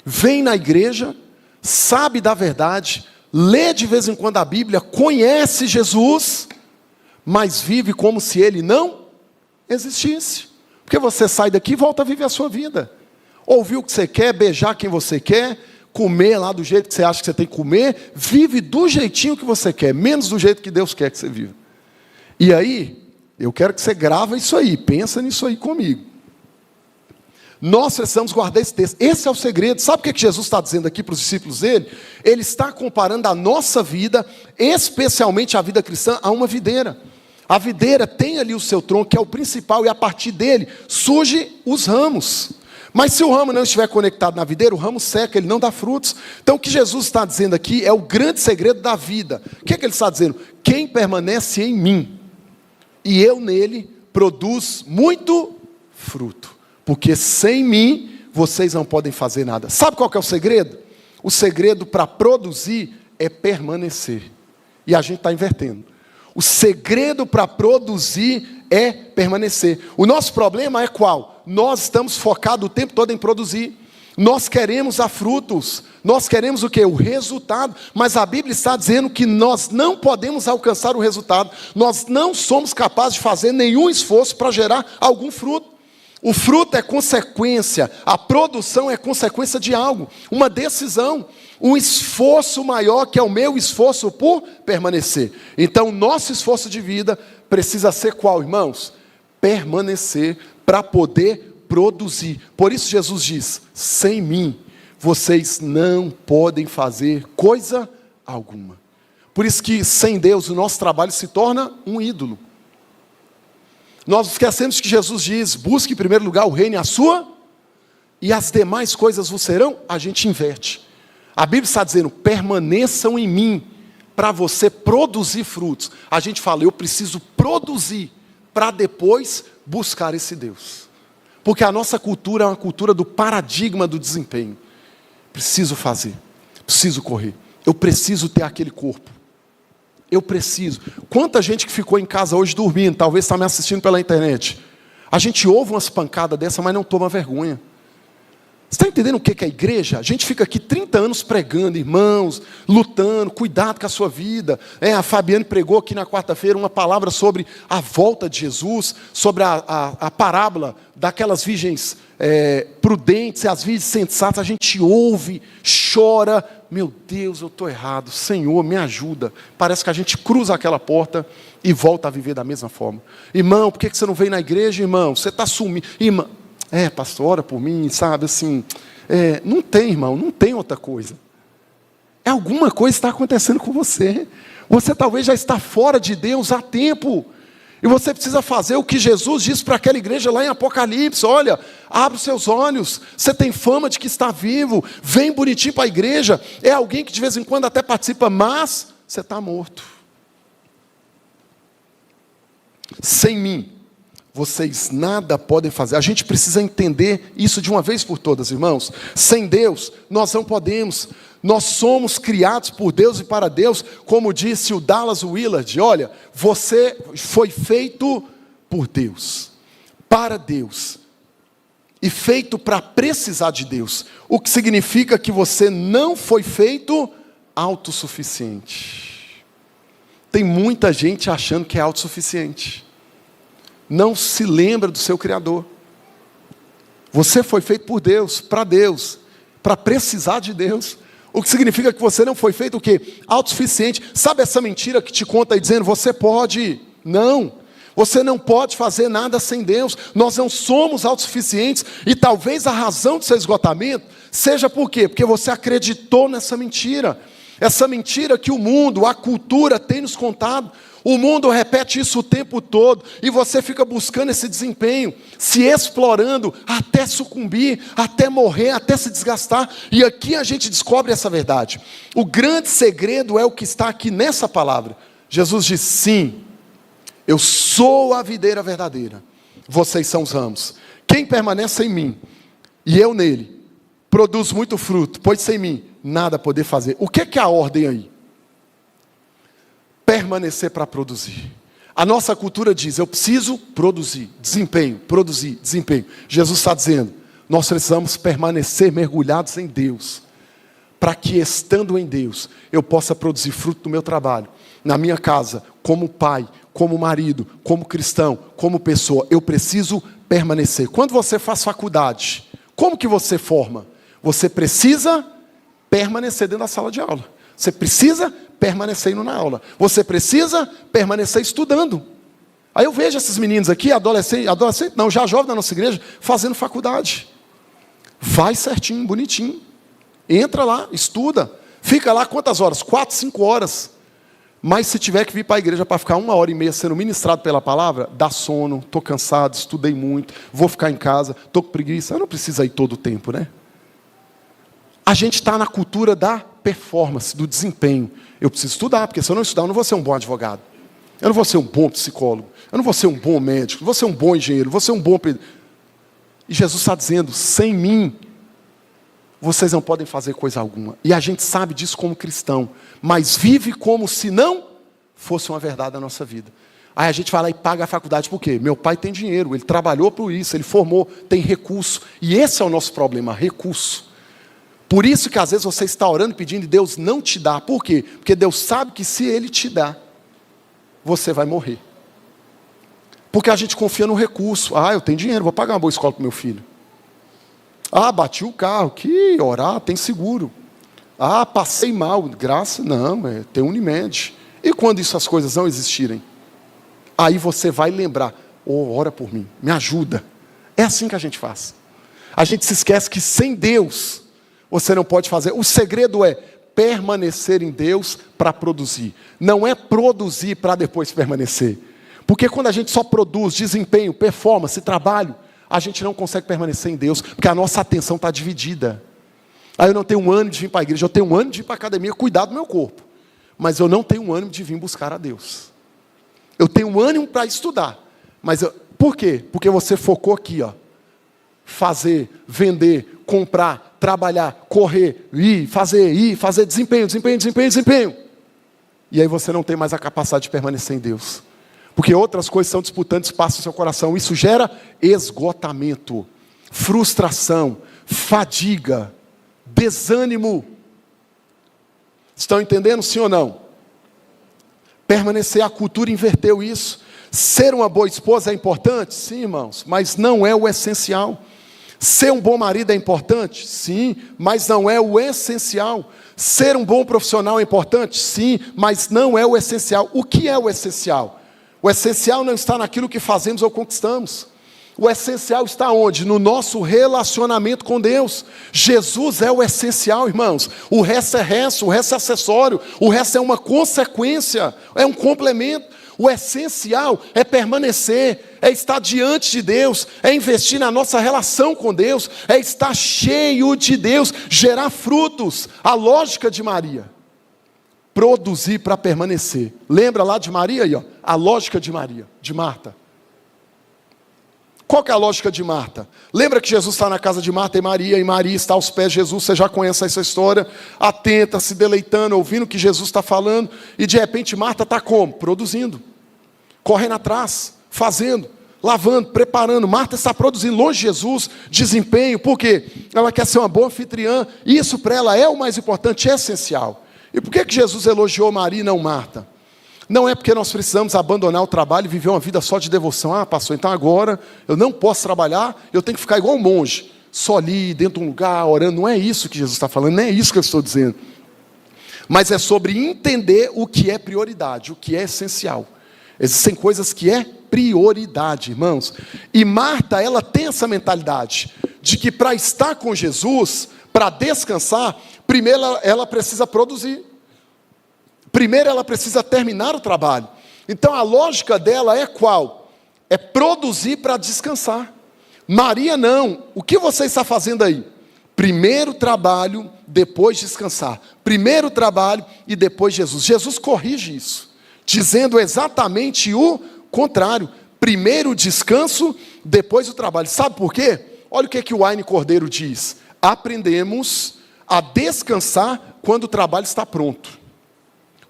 vem na igreja, sabe da verdade, lê de vez em quando a Bíblia, conhece Jesus, mas vive como se ele não existisse. Porque você sai daqui e volta a viver a sua vida. Ouvir o que você quer, beijar quem você quer, comer lá do jeito que você acha que você tem que comer, vive do jeitinho que você quer, menos do jeito que Deus quer que você viva. E aí, eu quero que você grava isso aí, pensa nisso aí comigo. Nós precisamos guardar esse texto. Esse é o segredo. Sabe o que Jesus está dizendo aqui para os discípulos dele? Ele está comparando a nossa vida, especialmente a vida cristã, a uma videira. A videira tem ali o seu tronco, que é o principal, e a partir dele surgem os ramos. Mas se o ramo não estiver conectado na videira, o ramo seca, ele não dá frutos. Então o que Jesus está dizendo aqui é o grande segredo da vida. O que é que ele está dizendo? Quem permanece em mim e eu nele, produz muito fruto. Porque sem mim, vocês não podem fazer nada. Sabe qual que é o segredo? O segredo para produzir é permanecer. E a gente está invertendo. O segredo para produzir é permanecer. O nosso problema é qual? Nós estamos focados o tempo todo em produzir. Nós queremos frutos. Nós queremos o quê? O resultado. Mas a Bíblia está dizendo que nós não podemos alcançar o resultado. Nós não somos capazes de fazer nenhum esforço para gerar algum fruto. O fruto é consequência, a produção é consequência de algo, uma decisão, um esforço maior que é o meu esforço por permanecer. Então, nosso esforço de vida precisa ser qual, irmãos? Permanecer para poder produzir. Por isso Jesus diz, sem mim, vocês não podem fazer coisa alguma. Por isso que sem Deus o nosso trabalho se torna um ídolo. Nós esquecemos que Jesus diz, busque em primeiro lugar o reino e a sua, e as demais coisas vos serão, a gente inverte. A Bíblia está dizendo, permaneçam em mim, para você produzir frutos. A gente fala, eu preciso produzir, para depois buscar esse Deus. Porque a nossa cultura é uma cultura do paradigma do desempenho. Preciso fazer, preciso correr, eu preciso ter aquele corpo. Eu preciso. Quanta gente que ficou em casa hoje dormindo, talvez está me assistindo pela internet. A gente ouve umas pancadas dessa, mas não toma vergonha. Você está entendendo o que é a igreja? A gente fica aqui 30 anos pregando, irmãos, lutando, cuidado com a sua vida. A Fabiane pregou aqui na quarta-feira uma palavra sobre a volta de Jesus, sobre a parábola daquelas virgens prudentes e as virgens sensatas. A gente ouve, chora, meu Deus, eu estou errado, Senhor, me ajuda. Parece que a gente cruza aquela porta e volta a viver da mesma forma. Irmão, por que você não veio na igreja, irmão? Você está sumindo. Irmão, pastor, ora por mim, sabe, assim. Não tem, irmão, não tem outra coisa. Alguma coisa está acontecendo com você. Você talvez já está fora de Deus há tempo. E você precisa fazer o que Jesus disse para aquela igreja lá em Apocalipse. Olha, abre os seus olhos. Você tem fama de que está vivo. Vem bonitinho para a igreja. É alguém que de vez em quando até participa, mas você está morto. Sem mim, vocês nada podem fazer. A gente precisa entender isso de uma vez por todas, irmãos. Sem Deus, nós não podemos. Nós somos criados por Deus e para Deus, como disse o Dallas Willard. Olha, você foi feito por Deus, para Deus, e feito para precisar de Deus. O que significa que você não foi feito autossuficiente. Tem muita gente achando que é autossuficiente. Não se lembra do seu Criador. Você foi feito por Deus, para precisar de Deus. O que significa que você não foi feito o quê? Autossuficiente. Sabe essa mentira que te conta aí dizendo, você pode? Não. Você não pode fazer nada sem Deus. Nós não somos autossuficientes. E talvez a razão do seu esgotamento seja por quê? Porque você acreditou nessa mentira. Essa mentira que o mundo, a cultura tem nos contado. O mundo repete isso o tempo todo, e você fica buscando esse desempenho, se explorando até sucumbir, até morrer, até se desgastar. E aqui a gente descobre essa verdade. O grande segredo é o que está aqui nessa palavra. Jesus diz, sim, eu sou a videira verdadeira, vocês são os ramos. Quem permanece em mim, e eu nele, produz muito fruto, pois sem mim, nada poder fazer. O que é a ordem aí? Permanecer para produzir. A nossa cultura diz, eu preciso produzir, desempenho, produzir, desempenho. Jesus está dizendo, nós precisamos permanecer mergulhados em Deus, para que estando em Deus, eu possa produzir fruto do meu trabalho, na minha casa, como pai, como marido, como cristão, como pessoa. Eu preciso permanecer. Quando você faz faculdade, como que você forma? Você precisa permanecer dentro da sala de aula. Você precisa permanecer indo na aula. Você precisa permanecer estudando. Aí eu vejo esses meninos aqui, adolescente não, já jovem da nossa igreja, fazendo faculdade. Faz certinho, bonitinho. Entra lá, estuda. Fica lá quantas horas? 4, 5 horas. Mas se tiver que vir para a igreja para ficar 1h30 sendo ministrado pela palavra, dá sono, estou cansado, estudei muito, vou ficar em casa, estou com preguiça. Eu não preciso ir todo o tempo, né? A gente está na cultura da performance, do desempenho. Eu preciso estudar, porque se eu não estudar, eu não vou ser um bom advogado. Eu não vou ser um bom psicólogo. Eu não vou ser um bom médico. Eu vou ser um bom engenheiro. Eu vou ser um bom... E Jesus está dizendo, sem mim, vocês não podem fazer coisa alguma. E a gente sabe disso como cristão. Mas vive como se não fosse uma verdade na nossa vida. Aí a gente vai lá e paga a faculdade. Por quê? Meu pai tem dinheiro, ele trabalhou por isso, ele formou, tem recurso. E esse é o nosso problema, recurso. Por isso que às vezes você está orando pedindo e Deus não te dá. Por quê? Porque Deus sabe que se Ele te dá, você vai morrer. Porque a gente confia no recurso. Ah, eu tenho dinheiro, vou pagar uma boa escola para o meu filho. Ah, bati o carro, que orar, tem seguro. Ah, passei mal, graça, não, tem Unimed. E quando essas coisas não existirem? Aí você vai lembrar, ora por mim, me ajuda. É assim que a gente faz. A gente se esquece que sem Deus, você não pode fazer. O segredo é permanecer em Deus para produzir. Não é produzir para depois permanecer. Porque quando a gente só produz desempenho, performance, trabalho, a gente não consegue permanecer em Deus, porque a nossa atenção está dividida. Aí eu não tenho um ânimo de vir para a igreja, eu tenho um ânimo de ir para a academia, cuidar do meu corpo. Mas eu não tenho um ânimo de vir buscar a Deus. Eu tenho um ânimo para estudar. Por quê? Porque você focou aqui, ó. Fazer, vender, comprar, trabalhar, correr, ir, fazer desempenho. E aí você não tem mais a capacidade de permanecer em Deus. Porque outras coisas estão disputando espaço no seu coração. Isso gera esgotamento, frustração, fadiga, desânimo. Estão entendendo, sim ou não? Permanecer, a cultura inverteu isso. Ser uma boa esposa é importante? Sim, irmãos, mas não é o essencial. Ser um bom marido é importante? Sim, mas não é o essencial. Ser um bom profissional é importante? Sim, mas não é o essencial. O que é o essencial? O essencial não está naquilo que fazemos ou conquistamos. O essencial está onde? No nosso relacionamento com Deus. Jesus é o essencial, irmãos. O resto é acessório. O resto é uma consequência, é um complemento. O essencial é permanecer, é estar diante de Deus, é investir na nossa relação com Deus, é estar cheio de Deus, gerar frutos. A lógica de Maria. Produzir para permanecer. Lembra lá de Maria aí, ó? A lógica de Maria, de Marta. Qual que é a lógica de Marta? Lembra que Jesus está na casa de Marta e Maria está aos pés de Jesus, você já conhece essa história, atenta, se deleitando, ouvindo o que Jesus está falando, e de repente Marta está como? Produzindo, correndo atrás, fazendo, lavando, preparando. Marta está produzindo, longe de Jesus, desempenho, por quê? Ela quer ser uma boa anfitriã, e isso para ela é o mais importante, é essencial. E por que Jesus elogiou Maria e não Marta? Não é porque nós precisamos abandonar o trabalho e viver uma vida só de devoção. Ah, pastor, então agora eu não posso trabalhar, eu tenho que ficar igual um monge, só ali, dentro de um lugar, orando. Não é isso que Jesus está falando, não é isso que eu estou dizendo. Mas é sobre entender o que é prioridade, o que é essencial. Existem coisas que é prioridade, irmãos. E Marta, ela tem essa mentalidade de que para estar com Jesus, para descansar, primeiro ela precisa produzir. Primeiro ela precisa terminar o trabalho. Então a lógica dela é qual? É produzir para descansar. Maria não. O que você está fazendo aí? Primeiro trabalho, depois descansar. Primeiro trabalho e depois Jesus. Jesus corrige isso, dizendo exatamente o contrário. Primeiro o descanso, depois o trabalho. Sabe por quê? Olha o que o Wayne Cordeiro diz. Aprendemos a descansar quando o trabalho está pronto.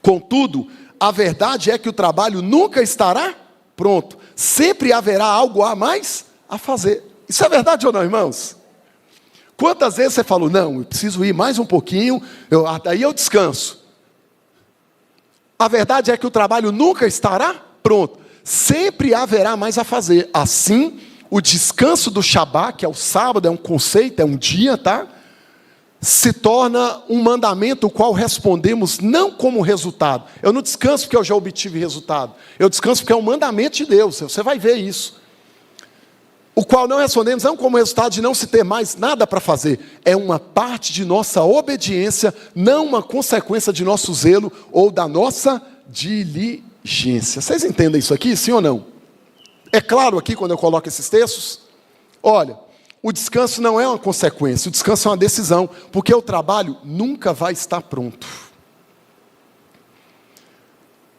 Contudo, a verdade é que o trabalho nunca estará pronto. Sempre haverá algo a mais a fazer. Isso é verdade ou não, irmãos? Quantas vezes você falou, não, eu preciso ir mais um pouquinho, daí eu descanso. A verdade é que o trabalho nunca estará pronto. Sempre haverá mais a fazer. Assim, o descanso do Shabat, que é o sábado, é um conceito, é um dia, tá? Se torna um mandamento o qual respondemos não como resultado. Eu não descanso porque eu já obtive resultado. Eu descanso porque é um mandamento de Deus. Você vai ver isso. o qual não respondemos não como resultado de não se ter mais nada para fazer, é uma parte de nossa obediência, não uma consequência de nosso zelo ou da nossa diligência. Vocês entendem isso aqui, sim ou não? É claro aqui quando eu coloco esses textos? Olha, o descanso não é uma consequência, o descanso é uma decisão, porque o trabalho nunca vai estar pronto.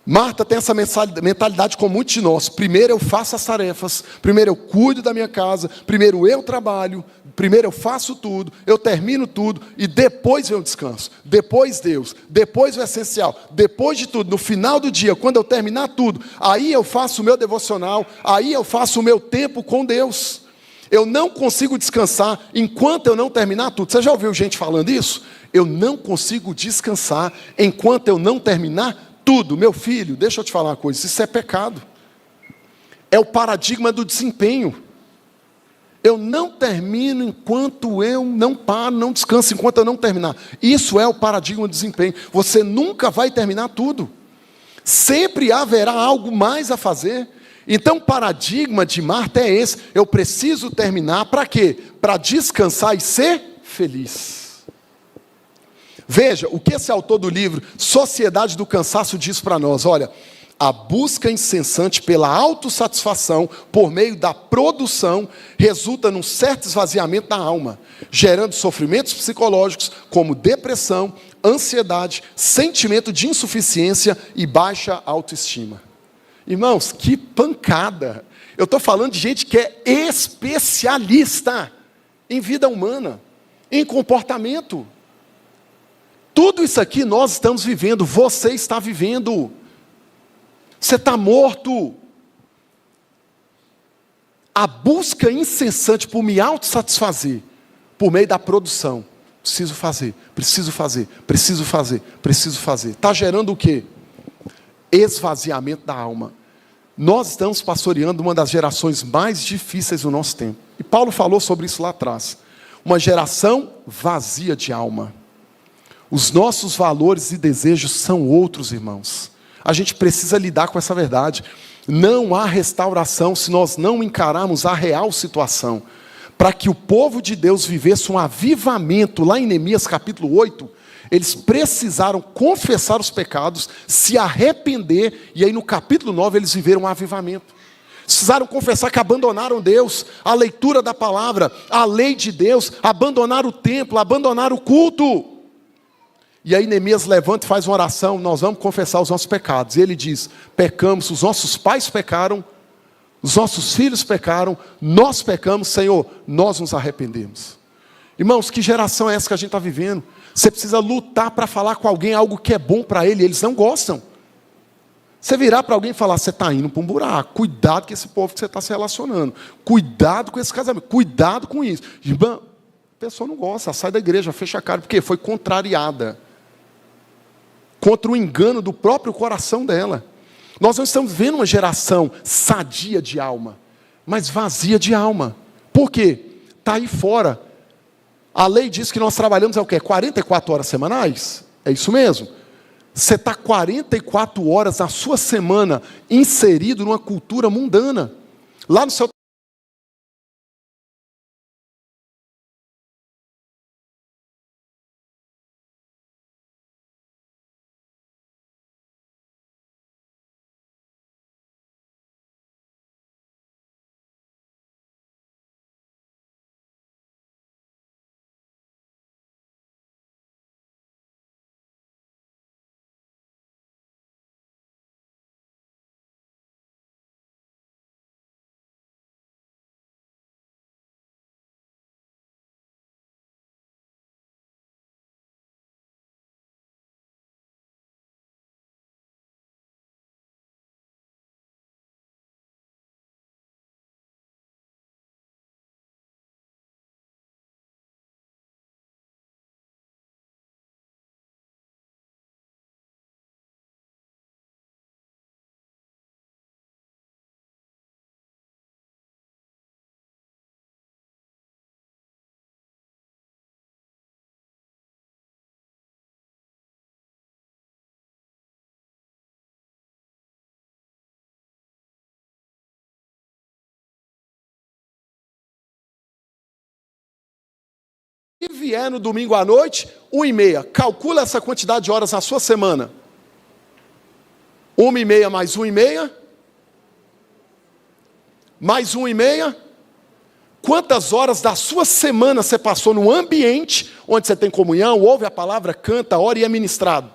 Marta tem essa mentalidade com muitos de nós. Primeiro eu faço as tarefas, primeiro eu cuido da minha casa, primeiro eu trabalho, primeiro eu faço tudo, eu termino tudo, e depois vem o descanso, depois Deus, depois o essencial, depois de tudo, no final do dia, quando eu terminar tudo, aí eu faço o meu devocional, aí eu faço o meu tempo com Deus. Eu não consigo descansar enquanto eu não terminar tudo. Você já ouviu gente falando isso? Eu não consigo descansar enquanto eu não terminar tudo. Meu filho, deixa eu te falar uma coisa, isso é pecado. É o paradigma do desempenho. Eu não termino enquanto eu não paro, não descanso enquanto eu não terminar. Isso é o paradigma do desempenho. Você nunca vai terminar tudo. Sempre haverá algo mais a fazer. Então o paradigma de Marta é esse. Eu preciso terminar para quê? Para descansar e ser feliz. Veja, o que esse autor do livro Sociedade do Cansaço diz para nós. Olha, a busca incessante pela autossatisfação por meio da produção resulta num certo esvaziamento da alma, gerando sofrimentos psicológicos como depressão, ansiedade, sentimento de insuficiência e baixa autoestima. Irmãos, que pancada! Eu estou falando de gente que é especialista em vida humana, em comportamento. Tudo isso aqui nós estamos vivendo, você está vivendo. Você está morto. A busca incessante por me autossatisfazer, por meio da produção. Preciso fazer, preciso fazer, preciso fazer, preciso fazer. Está gerando o quê? Esvaziamento da alma. Nós estamos pastoreando uma das gerações mais difíceis do nosso tempo. E Paulo falou sobre isso lá atrás. Uma geração vazia de alma. Os nossos valores e desejos são outros, irmãos. A gente precisa lidar com essa verdade. Não há restauração se nós não encararmos a real situação. Para que o povo de Deus vivesse um avivamento, lá em Neemias capítulo 8, eles precisaram confessar os pecados, se arrepender, e aí no capítulo 9 eles viveram um avivamento. Precisaram confessar que abandonaram Deus, a leitura da palavra, a lei de Deus, abandonaram o templo, abandonaram o culto. E aí Neemias levanta e faz uma oração, nós vamos confessar os nossos pecados. E ele diz, pecamos, os nossos pais pecaram, os nossos filhos pecaram, nós pecamos, Senhor, nós nos arrependemos. Irmãos, que geração é essa que a gente está vivendo? Você precisa lutar para falar com alguém algo que é bom para ele, eles não gostam. Você virar para alguém e falar, você está indo para um buraco, cuidado com esse povo que você está se relacionando, cuidado com esse casamento, cuidado com isso. Irmã, a pessoa não gosta, sai da igreja, fecha a cara, porque foi contrariada. Contra o engano do próprio coração dela. Nós não estamos vendo uma geração sadia de alma, mas vazia de alma. Por quê? Está aí fora. A lei diz que nós trabalhamos 44 horas semanais? É isso mesmo? Você está 44 horas na sua semana inserido numa cultura mundana. Lá no seu Se vier no domingo à noite, 1h30. Calcula essa quantidade de horas na sua semana. 1h30 mais 1h30. Mais 1h30. Quantas horas da sua semana você passou no ambiente onde você tem comunhão, ouve a palavra, canta, ora e é ministrado?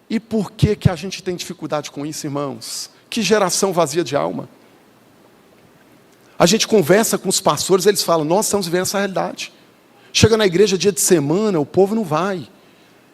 E por que a gente tem dificuldade com isso, irmãos? Que geração vazia de alma. A gente conversa com os pastores, eles falam, nós estamos vivendo essa realidade. Chega na igreja dia de semana, o povo não vai.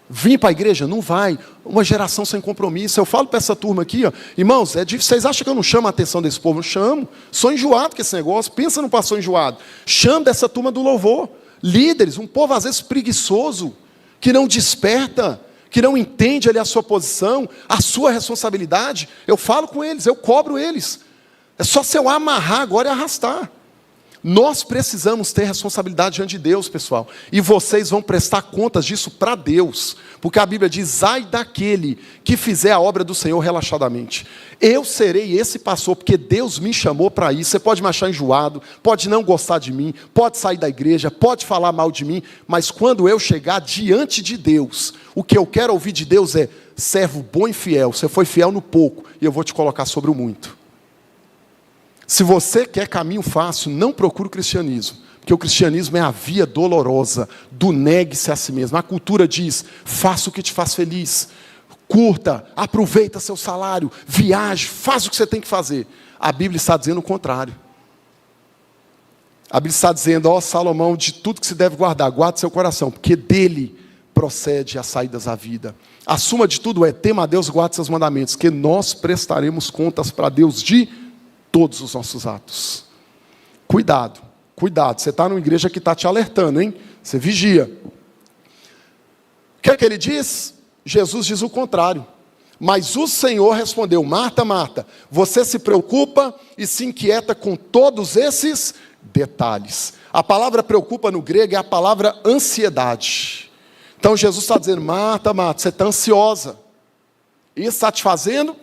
Vim para a igreja? Não vai. Uma geração sem compromisso. Eu falo para essa turma aqui, ó, irmãos, vocês acham que eu não chamo a atenção desse povo? Eu chamo. Sou enjoado com esse negócio. Pensa no pastor enjoado. Chamo dessa turma do louvor. Líderes, um povo às vezes preguiçoso, que não desperta, que não entende ali a sua posição, a sua responsabilidade. Eu falo com eles, eu cobro eles. É só se eu amarrar agora e arrastar. Nós precisamos ter responsabilidade diante de Deus, pessoal. E vocês vão prestar contas disso para Deus. Porque a Bíblia diz, ai daquele que fizer a obra do Senhor relaxadamente. Eu serei esse pastor, porque Deus me chamou para isso. Você pode me achar enjoado, pode não gostar de mim, pode sair da igreja, pode falar mal de mim. Mas quando eu chegar diante de Deus, o que eu quero ouvir de Deus é, servo bom e fiel, você foi fiel no pouco, e eu vou te colocar sobre o muito. Se você quer caminho fácil, não procure o cristianismo. Porque o cristianismo é a via dolorosa do negue-se a si mesmo. A cultura diz, faça o que te faz feliz. Curta, aproveita seu salário, viaje, faz o que você tem que fazer. A Bíblia está dizendo o contrário. A Bíblia está dizendo, ó Salomão, de tudo que se deve guardar, guarde seu coração, porque dele procede as saídas à vida. A suma de tudo é, tema a Deus, guarde seus mandamentos, que nós prestaremos contas para Deus de todos os nossos atos. Cuidado, cuidado. Você está numa igreja que está te alertando, hein? Você vigia. O que é que ele diz? Jesus diz o contrário. Mas o Senhor respondeu, Marta, Marta, você se preocupa e se inquieta com todos esses detalhes. A palavra preocupa no grego é a palavra ansiedade. Então Jesus está dizendo, Marta, Marta, você está ansiosa. Isso está te fazendo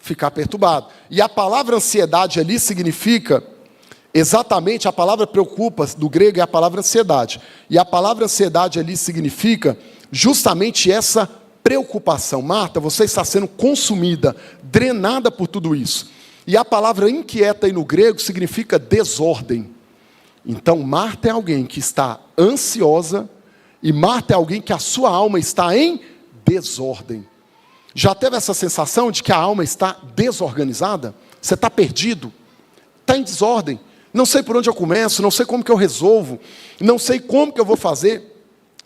ficar perturbado. E a palavra ansiedade ali significa, exatamente, a palavra preocupa, do grego é a palavra ansiedade. E a palavra ansiedade ali significa justamente essa preocupação. Marta, você está sendo consumida, drenada por tudo isso. E a palavra inquieta aí no grego significa desordem. Então Marta é alguém que está ansiosa, e Marta é alguém que a sua alma está em desordem. Já teve essa sensação de que a alma está desorganizada? Você está perdido? Está em desordem. Não sei por onde eu começo, não sei como que eu resolvo, não sei como que eu vou fazer.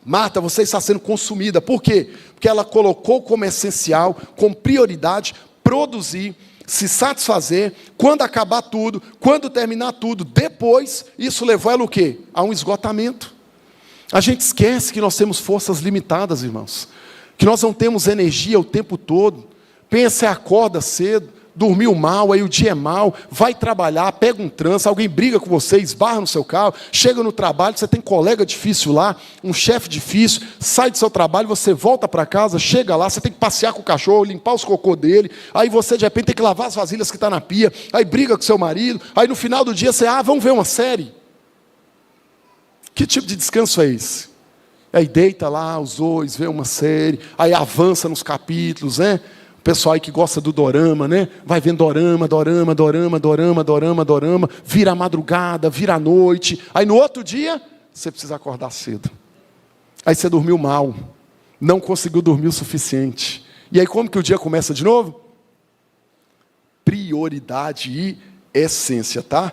Marta, você está sendo consumida. Por quê? Porque ela colocou como essencial, como prioridade, produzir, se satisfazer, quando acabar tudo, quando terminar tudo. Depois, isso levou ela o quê? A um esgotamento. A gente esquece que nós temos forças limitadas, irmãos. Que nós não temos energia o tempo todo. Pensa, você acorda cedo, dormiu mal, aí o dia é mal, vai trabalhar, pega um trânsito, alguém briga com você, esbarra no seu carro, chega no trabalho, você tem colega difícil lá, um chefe difícil, sai do seu trabalho, você volta para casa, chega lá, você tem que passear com o cachorro, limpar os cocô dele, aí você de repente tem que lavar as vasilhas que estão na pia, aí briga com seu marido, aí no final do dia você, vamos ver uma série. Que tipo de descanso é esse? Aí deita lá os dois, vê uma série, aí avança nos capítulos, né? O pessoal aí que gosta do dorama, né? Vai vendo dorama, vira a madrugada, vira a noite. Aí no outro dia, você precisa acordar cedo. Aí você dormiu mal, não conseguiu dormir o suficiente. E aí como que o dia começa de novo? Prioridade e essência, tá?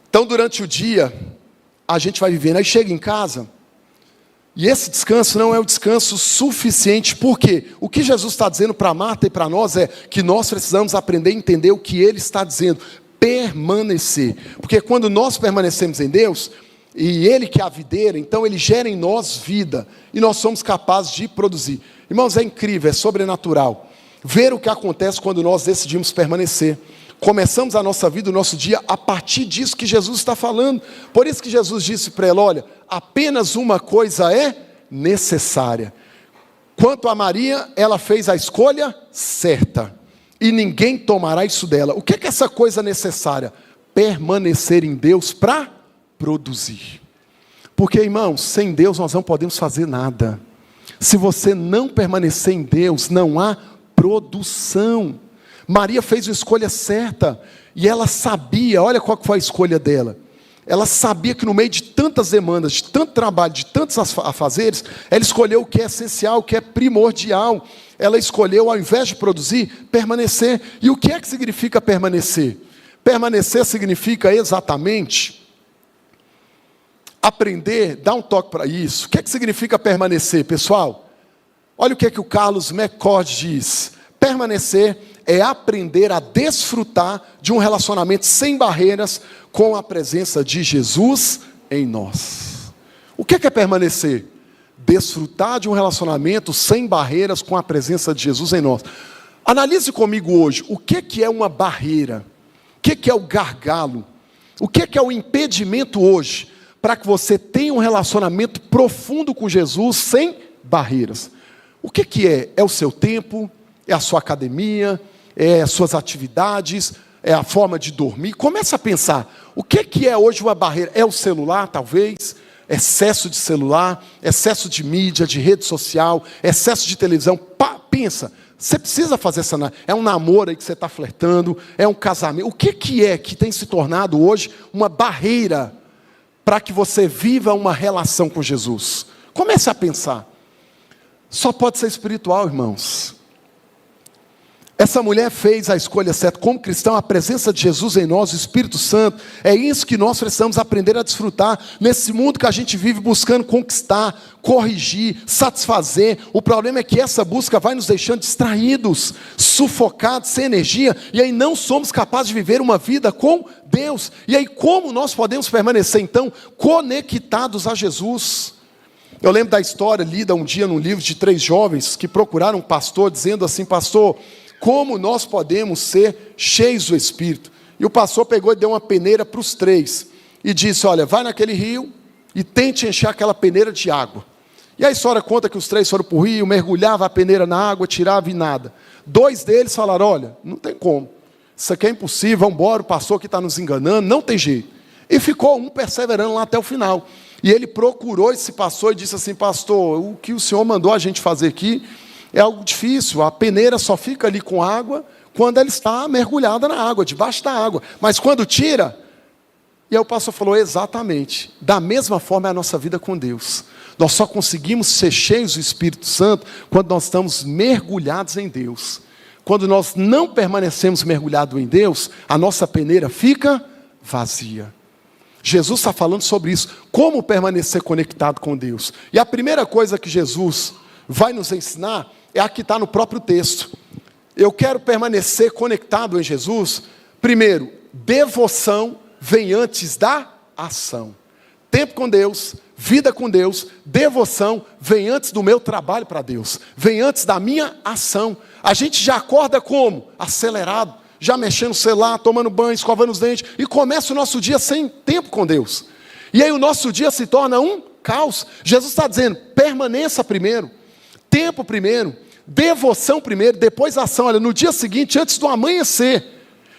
Então durante o dia, a gente vai vivendo, aí chega em casa, e esse descanso não é o descanso suficiente. Por quê? O que Jesus está dizendo para Marta e para nós é que nós precisamos aprender a entender o que Ele está dizendo. Permanecer. Porque quando nós permanecemos em Deus, e Ele que é a videira, então Ele gera em nós vida. E nós somos capazes de produzir. Irmãos, é incrível, é sobrenatural. Ver o que acontece quando nós decidimos permanecer. Começamos a nossa vida, o nosso dia, a partir disso que Jesus está falando. Por isso que Jesus disse para ela, olha, apenas uma coisa é necessária. Quanto a Maria, ela fez a escolha certa. E ninguém tomará isso dela. O que é essa coisa necessária? Permanecer em Deus para produzir. Porque, irmãos, sem Deus nós não podemos fazer nada. Se você não permanecer em Deus, não há produção. Maria fez a escolha certa, e ela sabia, olha qual foi a escolha dela. Ela sabia que no meio de tantas demandas, de tanto trabalho, de tantos afazeres, ela escolheu o que é essencial, o que é primordial. Ela escolheu, ao invés de produzir, permanecer. E o que é que significa permanecer? Permanecer significa exatamente aprender, dá um toque para isso. O que é que significa permanecer, pessoal? Olha o que é que o Carlos McCord diz. Permanecer é aprender a desfrutar de um relacionamento sem barreiras com a presença de Jesus em nós. O que é permanecer? Desfrutar de um relacionamento sem barreiras com a presença de Jesus em nós. Analise comigo hoje, o que é uma barreira? O que é o gargalo? O que é o impedimento hoje para que você tenha um relacionamento profundo com Jesus sem barreiras? O que é? É o seu tempo? É a sua academia? É as suas atividades? É a forma de dormir? Comece a pensar, o que é hoje uma barreira? É o celular, talvez? Excesso de celular, excesso de mídia, de rede social, excesso de televisão. Pensa, você precisa fazer essa análise. É um namoro aí que você está flertando, é um casamento. O que é que tem se tornado hoje uma barreira para que você viva uma relação com Jesus? Comece a pensar. Só pode ser espiritual, irmãos. Essa mulher fez a escolha certa. Como cristão, a presença de Jesus em nós, o Espírito Santo, é isso que nós precisamos aprender a desfrutar nesse mundo que a gente vive buscando conquistar, corrigir, satisfazer. O problema é que essa busca vai nos deixando distraídos, sufocados, sem energia, e aí não somos capazes de viver uma vida com Deus. E aí como nós podemos permanecer então conectados a Jesus? Eu lembro da história lida um dia num livro de 3 jovens que procuraram um pastor, dizendo assim: pastor, como nós podemos ser cheios do Espírito? E o pastor pegou e deu uma peneira para os 3. E disse: olha, vai naquele rio e tente encher aquela peneira de água. E a história conta que os 3 foram para o rio, mergulhavam a peneira na água, tiravam e nada. 2 deles falaram: olha, não tem como. Isso aqui é impossível, vamos embora, o pastor que está nos enganando, não tem jeito. E ficou um perseverando lá até o final. E ele procurou esse pastor e disse assim: pastor, o que o senhor mandou a gente fazer aqui é algo difícil, a peneira só fica ali com água quando ela está mergulhada na água, debaixo da água. Mas quando tira... E aí o pastor falou: exatamente, da mesma forma é a nossa vida com Deus. Nós só conseguimos ser cheios do Espírito Santo quando nós estamos mergulhados em Deus. Quando nós não permanecemos mergulhados em Deus, a nossa peneira fica vazia. Jesus está falando sobre isso, como permanecer conectado com Deus. E a primeira coisa que Jesus vai nos ensinar é a que está no próprio texto. Eu quero permanecer conectado em Jesus. Primeiro, devoção vem antes da ação. Tempo com Deus, vida com Deus, devoção vem antes do meu trabalho para Deus, vem antes da minha ação. A gente já acorda como? Acelerado, já mexendo no celular, tomando banho, escovando os dentes, e começa o nosso dia sem tempo com Deus. E aí o nosso dia se torna um caos. Jesus está dizendo: permaneça primeiro, tempo primeiro, devoção primeiro, depois ação. Olha, no dia seguinte, antes do amanhecer,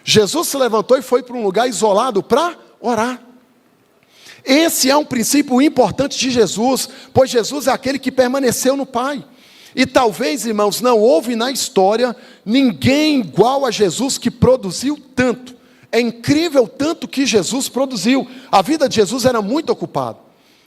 Jesus se levantou e foi para um lugar isolado para orar. Esse é um princípio importante de Jesus, pois Jesus é aquele que permaneceu no Pai. E talvez, irmãos, não houve na história ninguém igual a Jesus que produziu tanto. É incrível tanto que Jesus produziu. A vida de Jesus era muito ocupada.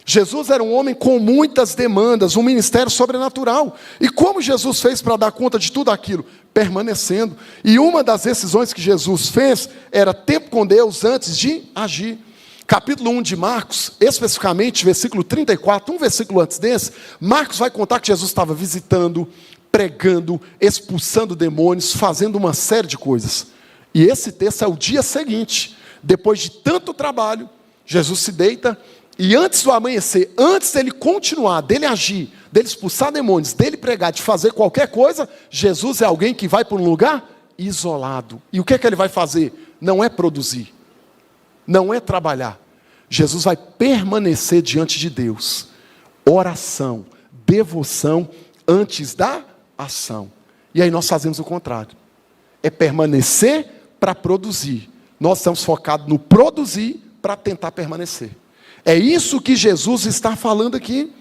Jesus era um homem com muitas demandas, um ministério sobrenatural. E como Jesus fez para dar conta de tudo aquilo? Permanecendo. E uma das decisões que Jesus fez era tempo com Deus antes de agir. Capítulo 1 de Marcos, especificamente versículo 34, um versículo antes desse, Marcos vai contar que Jesus estava visitando, pregando, expulsando demônios, fazendo uma série de coisas. E esse texto é o dia seguinte. Depois de tanto trabalho, Jesus se deita e antes do amanhecer, antes dele continuar, dele agir, dele expulsar demônios, dele pregar, de fazer qualquer coisa, Jesus é alguém que vai para um lugar isolado. E o que é que ele vai fazer? Não é produzir, não é trabalhar. Jesus vai permanecer diante de Deus. Oração, devoção antes da ação. E aí nós fazemos o contrário. É permanecer para produzir. Nós estamos focados no produzir para tentar permanecer. É isso que Jesus está falando aqui.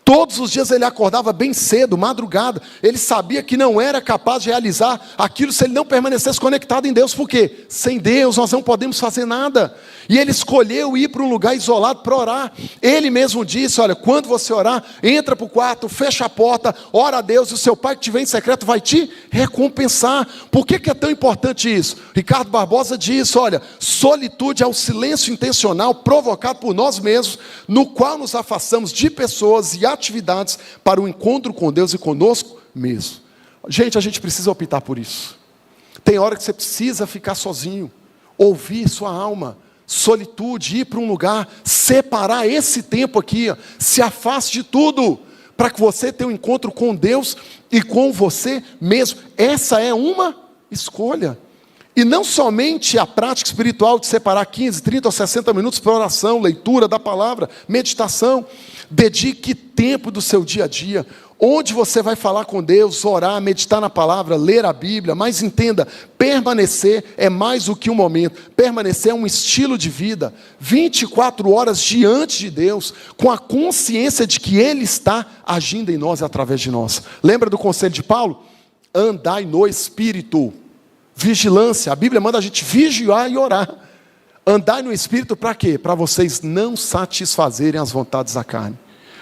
Todos os dias ele acordava bem cedo, madrugada. Ele sabia que não era capaz de realizar aquilo se ele não permanecesse conectado em Deus. Por quê? Sem Deus nós não podemos fazer nada. E ele escolheu ir para um lugar isolado para orar. Ele mesmo disse, olha, quando você orar, entra para o quarto, fecha a porta, ora a Deus, e o seu pai que te vem em secreto vai te recompensar. Por que é tão importante isso? Ricardo Barbosa diz, olha, solitude é o silêncio intencional provocado por nós mesmos, no qual nos afastamos de pessoas e atividades para o encontro com Deus e conosco mesmo. Gente, a gente precisa optar por isso. Tem hora que você precisa ficar sozinho, ouvir sua alma, solitude, ir para um lugar, separar esse tempo aqui, se afaste de tudo, para que você tenha um encontro com Deus e com você mesmo. Essa é uma escolha. E não somente a prática espiritual de separar 15, 30 ou 60 minutos para oração, leitura da palavra, meditação. Dedique tempo do seu dia a dia, onde você vai falar com Deus, orar, meditar na palavra, ler a Bíblia. Mas entenda, permanecer é mais do que um momento. Permanecer é um estilo de vida, 24 horas diante de Deus, com a consciência de que Ele está agindo em nós e através de nós. Lembra do conselho de Paulo? Andai no Espírito. Vigilância, a Bíblia manda a gente vigiar e orar. Andai no Espírito para quê? Para vocês não satisfazerem as vontades da carne.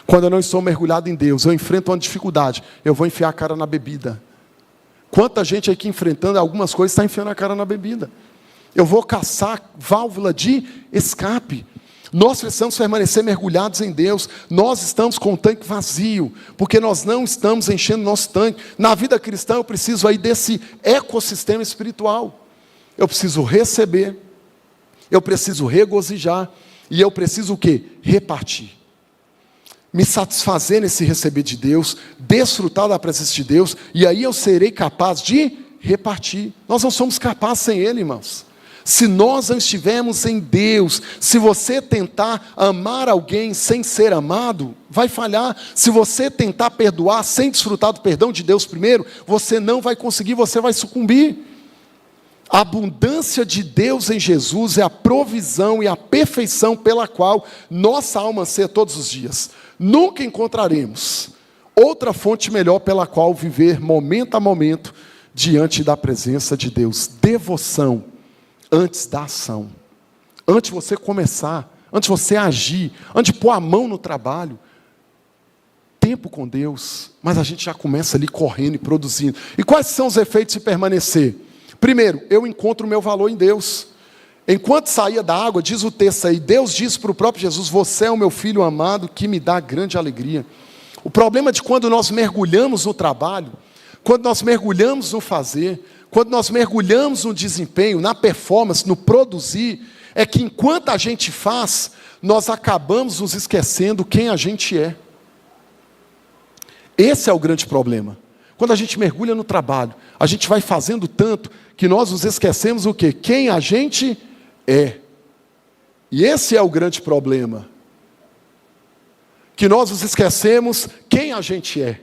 Quando eu não estou mergulhado em Deus, eu enfrento uma dificuldade, eu vou enfiar a cara na bebida. Quanta gente aqui enfrentando algumas coisas está enfiando a cara na bebida. Eu vou caçar válvula de escape. Nós precisamos permanecer mergulhados em Deus. Nós estamos com o tanque vazio, porque nós não estamos enchendo nosso tanque. Na vida cristã eu preciso aí desse ecossistema espiritual. Eu preciso receber, eu preciso regozijar, e eu preciso o quê? Repartir. Me satisfazer nesse receber de Deus, desfrutar da presença de Deus, e aí eu serei capaz de repartir. Nós não somos capazes sem Ele, irmãos. Se nós não estivermos em Deus, se você tentar amar alguém sem ser amado, vai falhar. Se você tentar perdoar sem desfrutar do perdão de Deus primeiro, você não vai conseguir, você vai sucumbir. A abundância de Deus em Jesus é a provisão e a perfeição pela qual nossa alma anseia todos os dias. Nunca encontraremos outra fonte melhor pela qual viver momento a momento diante da presença de Deus. Devoção antes da ação. Antes de você começar, antes de você agir, antes de pôr a mão no trabalho. Tempo com Deus, mas a gente já começa ali correndo e produzindo. E quais são os efeitos de permanecer? Primeiro, eu encontro o meu valor em Deus. Enquanto saía da água, diz o texto aí, Deus disse para o próprio Jesus, você é o meu filho amado que me dá grande alegria. O problema de quando nós mergulhamos no trabalho, quando nós mergulhamos no fazer, quando nós mergulhamos no desempenho, na performance, no produzir, é que enquanto a gente faz, nós acabamos nos esquecendo quem a gente é. Esse é o grande problema. Quando a gente mergulha no trabalho, a gente vai fazendo tanto que nós nos esquecemos o quê? Quem a gente é. E esse é o grande problema. Que nós nos esquecemos quem a gente é.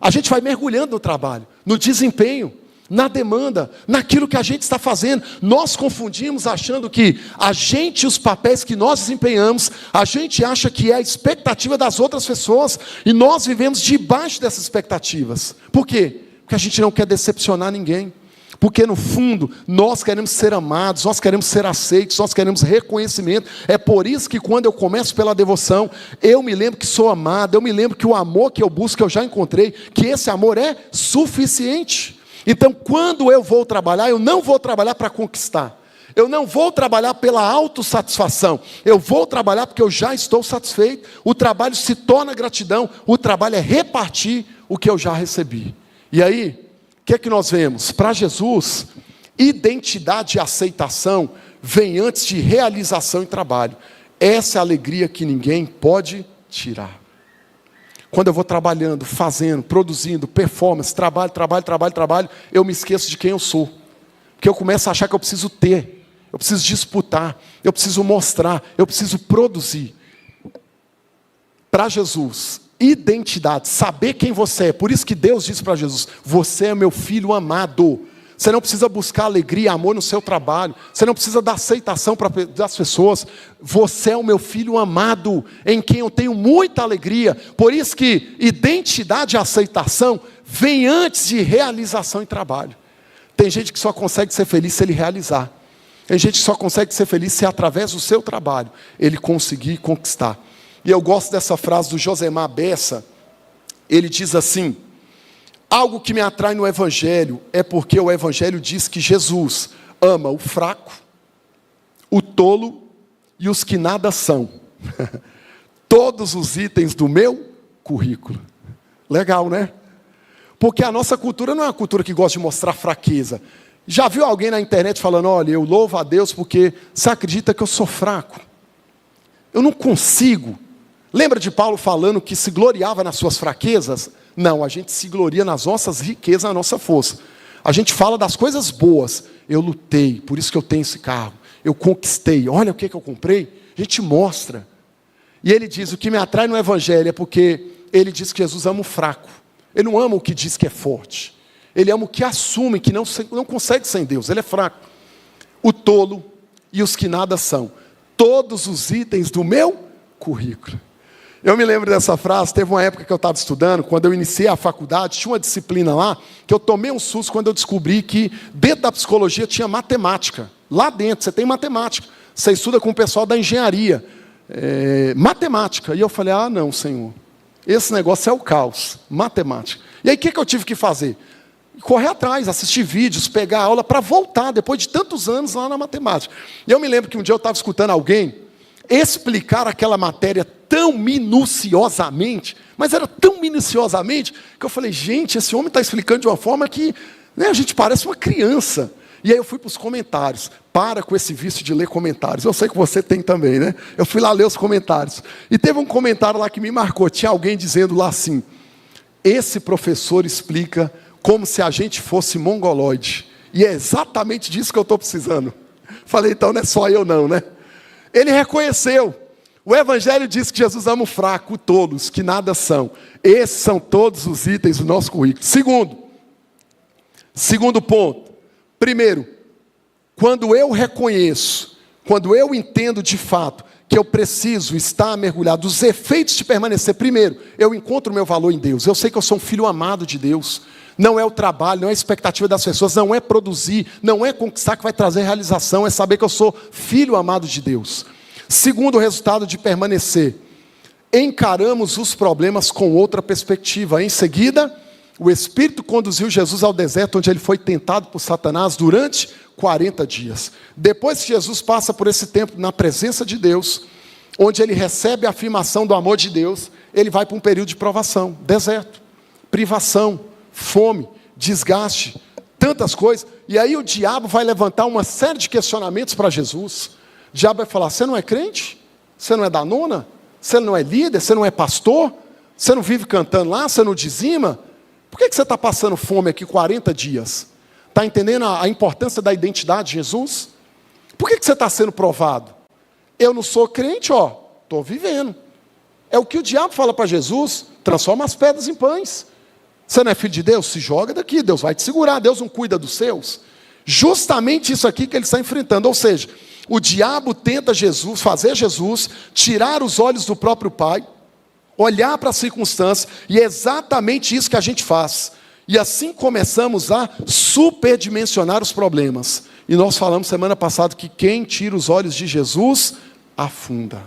A gente vai mergulhando no trabalho, no desempenho, na demanda, naquilo que a gente está fazendo. Nós confundimos achando que a gente, os papéis que nós desempenhamos, a gente acha que é a expectativa das outras pessoas, e nós vivemos debaixo dessas expectativas. Por quê? Porque a gente não quer decepcionar ninguém. Porque no fundo, nós queremos ser amados, nós queremos ser aceitos, nós queremos reconhecimento. É por isso que quando eu começo pela devoção, eu me lembro que sou amado, eu me lembro que o amor que eu busco, eu já encontrei, que esse amor é suficiente. Então, quando eu vou trabalhar, eu não vou trabalhar para conquistar. Eu não vou trabalhar pela autossatisfação. Eu vou trabalhar porque eu já estou satisfeito. O trabalho se torna gratidão. O trabalho é repartir o que eu já recebi. E aí, o que é que nós vemos? Para Jesus, identidade e aceitação vem antes de realização e trabalho. Essa é a alegria que ninguém pode tirar. Quando eu vou trabalhando, fazendo, produzindo, performance, trabalho, eu me esqueço de quem eu sou. Porque eu começo a achar que eu preciso ter, eu preciso disputar, eu preciso mostrar, eu preciso produzir. Para Jesus, identidade, saber quem você é. Por isso que Deus disse para Jesus, você é meu filho amado. Você não precisa buscar alegria e amor no seu trabalho. Você não precisa dar aceitação das pessoas. Você é o meu filho amado, em quem eu tenho muita alegria. Por isso que identidade e aceitação vem antes de realização e trabalho. Tem gente que só consegue ser feliz se ele realizar. Tem gente que só consegue ser feliz se através do seu trabalho ele conseguir conquistar. E eu gosto dessa frase do Josemar Bessa. Ele diz assim: algo que me atrai no Evangelho é porque o Evangelho diz que Jesus ama o fraco, o tolo e os que nada são. Todos os itens do meu currículo. Legal, né? Porque a nossa cultura não é uma cultura que gosta de mostrar fraqueza. Já viu alguém na internet falando: olha, eu louvo a Deus porque você acredita que eu sou fraco? Eu não consigo. Lembra de Paulo falando que se gloriava nas suas fraquezas? Não, a gente se gloria nas nossas riquezas, na nossa força. A gente fala das coisas boas. Eu lutei, por isso que eu tenho esse carro. Eu conquistei, olha o que eu comprei. A gente mostra. E ele diz, o que me atrai no Evangelho é porque ele diz que Jesus ama o fraco. Ele não ama o que diz que é forte. Ele ama o que assume que não consegue sem Deus. Ele é fraco. O tolo e os que nada são. Todos os itens do meu currículo. Eu me lembro dessa frase. Teve uma época que eu estava estudando, quando eu iniciei a faculdade, tinha uma disciplina lá, que eu tomei um susto quando eu descobri que dentro da psicologia tinha matemática. Lá dentro você tem matemática. Você estuda com o pessoal da engenharia. Matemática. E eu falei, ah não, Senhor, esse negócio é o caos. Matemática. E aí o que eu tive que fazer? Correr atrás, assistir vídeos, pegar aula para voltar, depois de tantos anos lá na matemática. E eu me lembro que um dia eu estava escutando alguém explicar aquela matéria tão minuciosamente, mas era tão minuciosamente, que eu falei, gente, esse homem está explicando de uma forma que a gente parece uma criança. E aí eu fui para os comentários. Para com esse vício de ler comentários. Eu sei que você tem também, né? Eu fui lá ler os comentários. E teve um comentário lá que me marcou. Tinha alguém dizendo lá assim: esse professor explica como se a gente fosse mongoloide. E é exatamente disso que eu estou precisando. Falei, então não é só eu não, né? Ele reconheceu. O Evangelho diz que Jesus ama o fraco, o tolo, os que nada são. Esses são todos os itens do nosso currículo. Segundo ponto. Primeiro, quando eu reconheço, quando eu entendo de fato que eu preciso estar mergulhado dos efeitos de permanecer, primeiro, eu encontro o meu valor em Deus. Eu sei que eu sou um filho amado de Deus. Não é o trabalho, não é a expectativa das pessoas, não é produzir, não é conquistar que vai trazer realização, é saber que eu sou filho amado de Deus. Segundo resultado de permanecer, encaramos os problemas com outra perspectiva. Em seguida, o Espírito conduziu Jesus ao deserto, onde ele foi tentado por Satanás durante 40 dias. Depois que Jesus passa por esse tempo na presença de Deus, onde ele recebe a afirmação do amor de Deus, ele vai para um período de provação, deserto, privação, fome, desgaste, tantas coisas. E aí o diabo vai levantar uma série de questionamentos para Jesus. O diabo vai falar, você não é crente? Você não é da nona? Você não é líder? Você não é pastor? Você não vive cantando lá? Você não dizima? Por que você está passando fome aqui 40 dias? Está entendendo a importância da identidade de Jesus? Por que você está sendo provado? Eu não sou crente, estou vivendo. É o que o diabo fala para Jesus, transforma as pedras em pães. Você não é filho de Deus? Se joga daqui, Deus vai te segurar, Deus não cuida dos seus. Justamente isso aqui que ele está enfrentando, ou seja, o diabo tenta fazer Jesus tirar os olhos do próprio Pai, olhar para as circunstâncias, e é exatamente isso que a gente faz. E assim começamos a superdimensionar os problemas. E nós falamos semana passada que quem tira os olhos de Jesus, afunda.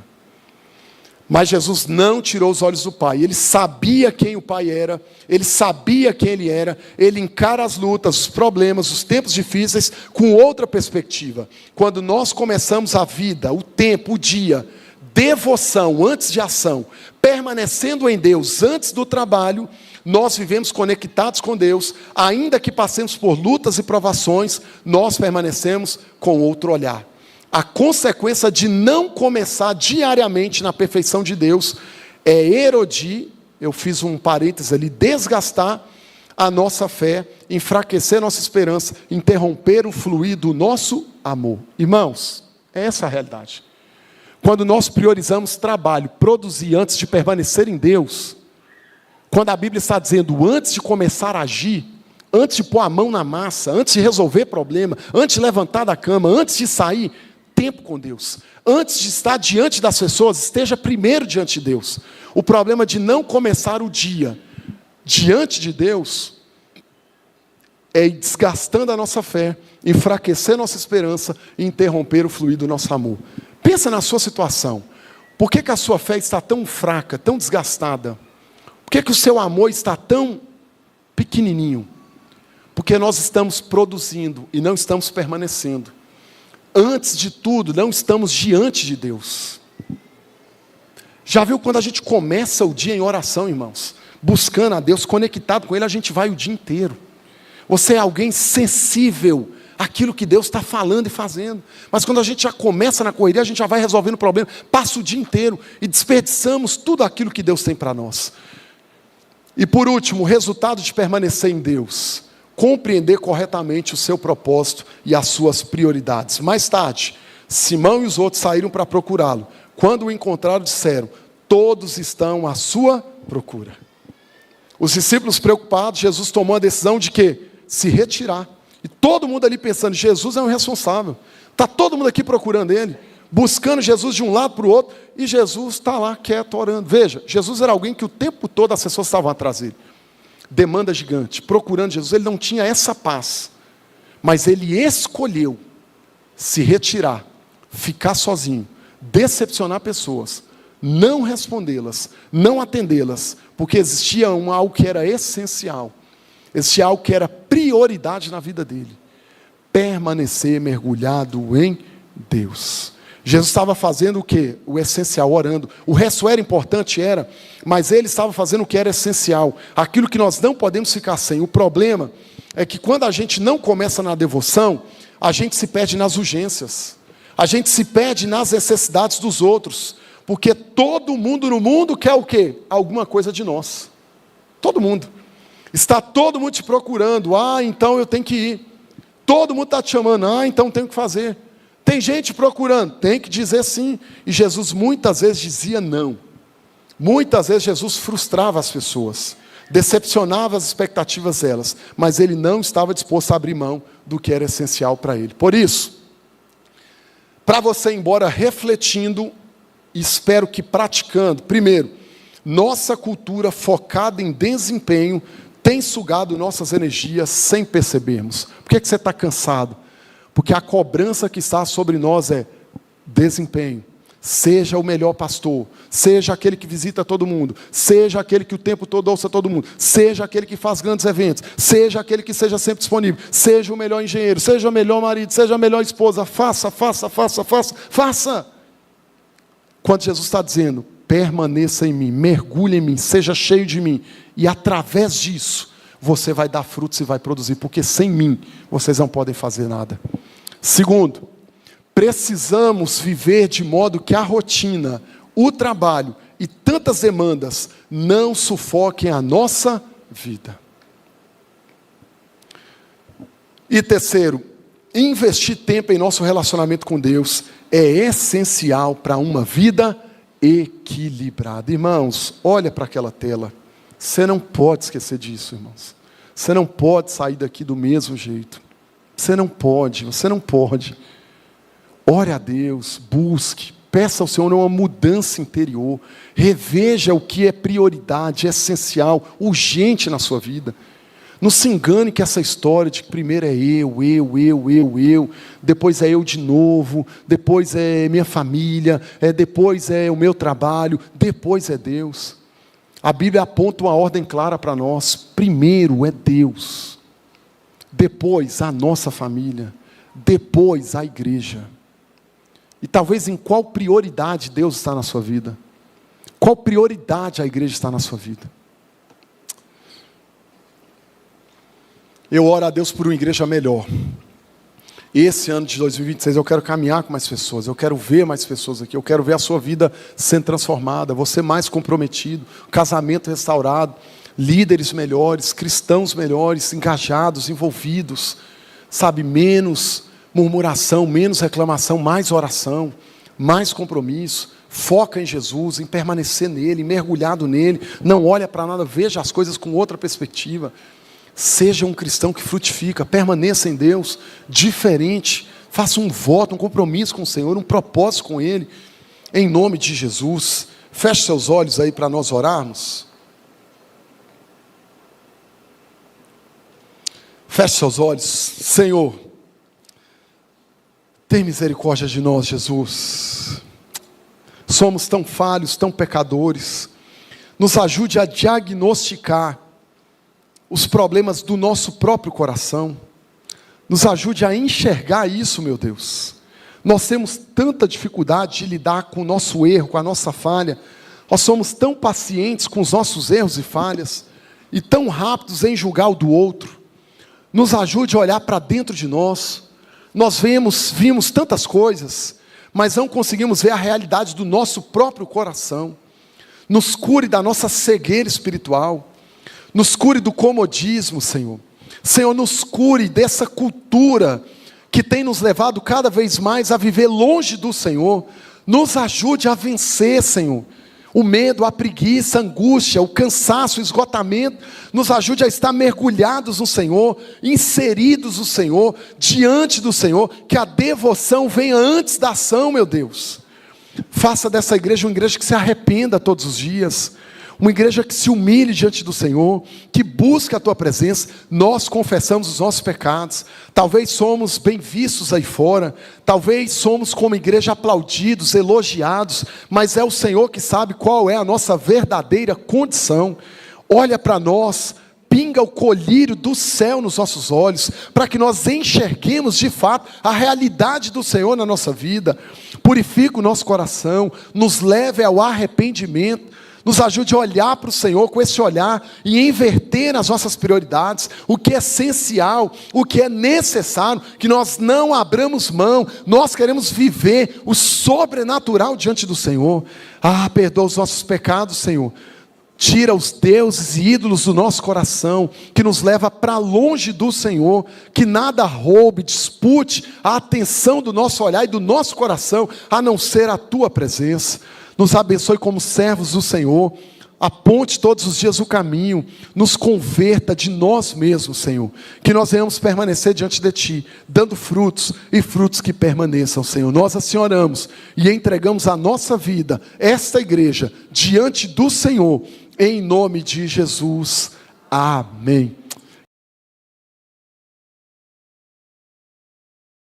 Mas Jesus não tirou os olhos do Pai. Ele sabia quem o Pai era, ele sabia quem ele era, ele encara as lutas, os problemas, os tempos difíceis com outra perspectiva. Quando nós começamos a vida, o tempo, o dia, devoção antes de ação, permanecendo em Deus antes do trabalho, nós vivemos conectados com Deus, ainda que passemos por lutas e provações, nós permanecemos com outro olhar. A consequência de não começar diariamente na perfeição de Deus é erodir, eu fiz um parênteses ali, desgastar a nossa fé, enfraquecer a nossa esperança, interromper o fluir do nosso amor. Irmãos, é essa a realidade. Quando nós priorizamos trabalho, produzir antes de permanecer em Deus, quando a Bíblia está dizendo antes de começar a agir, antes de pôr a mão na massa, antes de resolver problema, antes de levantar da cama, antes de sair, tempo com Deus. Antes de estar diante das pessoas, esteja primeiro diante de Deus. O problema de não começar o dia diante de Deus é ir desgastando a nossa fé, enfraquecer nossa esperança e interromper o fluir do nosso amor. Pensa na sua situação. Por que a sua fé está tão fraca, tão desgastada? Por que o seu amor está tão pequenininho? Porque nós estamos produzindo e não estamos permanecendo. Antes de tudo, não estamos diante de Deus. Já viu quando a gente começa o dia em oração, irmãos? Buscando a Deus, conectado com Ele, a gente vai o dia inteiro. Você é alguém sensível àquilo que Deus está falando e fazendo. Mas quando a gente já começa na correria, a gente já vai resolvendo o problema, passa o dia inteiro e desperdiçamos tudo aquilo que Deus tem para nós. E por último, o resultado de permanecer em Deus: compreender corretamente o seu propósito e as suas prioridades. Mais tarde, Simão e os outros saíram para procurá-lo. Quando o encontraram, disseram: todos estão à sua procura. Os discípulos preocupados, Jesus tomou a decisão de quê? Se retirar. E todo mundo ali pensando: Jesus é um responsável. Está todo mundo aqui procurando Ele, buscando Jesus de um lado para o outro, e Jesus está lá quieto, orando. Veja, Jesus era alguém que o tempo todo as pessoas estavam atrás dele. Demanda gigante, procurando Jesus. Ele não tinha essa paz, mas ele escolheu se retirar, ficar sozinho, decepcionar pessoas, não respondê-las, não atendê-las, porque existia algo que era essencial, existia algo que era prioridade na vida dele: permanecer mergulhado em Deus. Jesus estava fazendo o quê? O essencial, orando. O resto era importante, era, mas ele estava fazendo o que era essencial, aquilo que nós não podemos ficar sem. O problema é que quando a gente não começa na devoção, a gente se perde nas urgências, a gente se perde nas necessidades dos outros, porque todo mundo no mundo quer o quê? Alguma coisa de nós. Todo mundo. Está todo mundo te procurando: ah, então eu tenho que ir. Todo mundo está te chamando: ah, então tenho que fazer. Tem gente procurando, tem que dizer sim. E Jesus muitas vezes dizia não. Muitas vezes Jesus frustrava as pessoas, decepcionava as expectativas delas, mas ele não estava disposto a abrir mão do que era essencial para ele. Por isso, para você ir embora refletindo, e espero que praticando: primeiro, nossa cultura focada em desempenho tem sugado nossas energias sem percebermos. Por que você está cansado? Porque a cobrança que está sobre nós é desempenho. Seja o melhor pastor, seja aquele que visita todo mundo, seja aquele que o tempo todo ouça todo mundo, seja aquele que faz grandes eventos, seja aquele que seja sempre disponível, seja o melhor engenheiro, seja o melhor marido, seja a melhor esposa. Faça, faça, faça, faça, faça. Quando Jesus está dizendo: permaneça em mim, mergulhe em mim, seja cheio de mim, e através disso você vai dar frutos e vai produzir, porque sem mim vocês não podem fazer nada. Segundo, precisamos viver de modo que a rotina, o trabalho e tantas demandas não sufoquem a nossa vida. E terceiro, investir tempo em nosso relacionamento com Deus é essencial para uma vida equilibrada. Irmãos, olha para aquela tela. Você não pode esquecer disso, irmãos. Você não pode sair daqui do mesmo jeito. Você não pode. Ore a Deus, busque, peça ao Senhor uma mudança interior. Reveja o que é prioridade, essencial, urgente na sua vida. Não se engane que essa história de que primeiro é eu, depois é eu de novo, depois é minha família, depois é o meu trabalho, depois é Deus. A Bíblia aponta uma ordem clara para nós: primeiro é Deus, depois a nossa família, depois a igreja. E talvez em qual prioridade Deus está na sua vida? Qual prioridade a igreja está na sua vida? Eu oro a Deus por uma igreja melhor. Esse ano de 2026 eu quero caminhar com mais pessoas, eu quero ver mais pessoas aqui, eu quero ver a sua vida sendo transformada, você mais comprometido, casamento restaurado, líderes melhores, cristãos melhores, engajados, envolvidos, sabe, menos murmuração, menos reclamação, mais oração, mais compromisso. Foca em Jesus, em permanecer nele, mergulhado nele, não olha para nada, veja as coisas com outra perspectiva. Seja um cristão que frutifica, permaneça em Deus, diferente. Faça um voto, um compromisso com o Senhor, um propósito com Ele, em nome de Jesus. Feche seus olhos aí para nós orarmos. Feche seus olhos. Senhor, tem misericórdia de nós, Jesus. Somos tão falhos, tão pecadores. Nos ajude a diagnosticar os problemas do nosso próprio coração. Nos ajude a enxergar isso, meu Deus. Nós temos tanta dificuldade de lidar com o nosso erro, com a nossa falha. Nós somos tão pacientes com os nossos erros e falhas, e tão rápidos em julgar o do outro. Nos ajude a olhar para dentro de nós. Nós vimos tantas coisas, mas não conseguimos ver a realidade do nosso próprio coração. Nos cure da nossa cegueira espiritual. Nos cure do comodismo, Senhor. Senhor, nos cure dessa cultura que tem nos levado cada vez mais a viver longe do Senhor. Nos ajude a vencer, Senhor, o medo, a preguiça, a angústia, o cansaço, o esgotamento. Nos ajude a estar mergulhados no Senhor, inseridos no Senhor, diante do Senhor. Que a devoção venha antes da ação, meu Deus. Faça dessa igreja uma igreja que se arrependa todos os dias. Uma igreja que se humilhe diante do Senhor, que busque a Tua presença. Nós confessamos os nossos pecados. Talvez somos bem vistos aí fora, talvez somos como igreja aplaudidos, elogiados, mas é o Senhor que sabe qual é a nossa verdadeira condição. Olha para nós, pinga o colírio do céu nos nossos olhos, para que nós enxerguemos de fato a realidade do Senhor na nossa vida. Purifica o nosso coração, nos leve ao arrependimento. Nos ajude a olhar para o Senhor com esse olhar e inverter nas nossas prioridades, o que é essencial, o que é necessário, que nós não abramos mão. Nós queremos viver o sobrenatural diante do Senhor. Perdoa os nossos pecados, Senhor. Tira os deuses e ídolos do nosso coração, que nos leva para longe do Senhor. Que nada roube, dispute a atenção do nosso olhar e do nosso coração, a não ser a Tua presença. Nos abençoe como servos do Senhor. Aponte todos os dias o caminho. Nos converta de nós mesmos, Senhor. Que nós venhamos permanecer diante de Ti, dando frutos, e frutos que permaneçam, Senhor. Nós assim oramos e entregamos a nossa vida, esta igreja, diante do Senhor, em nome de Jesus. Amém.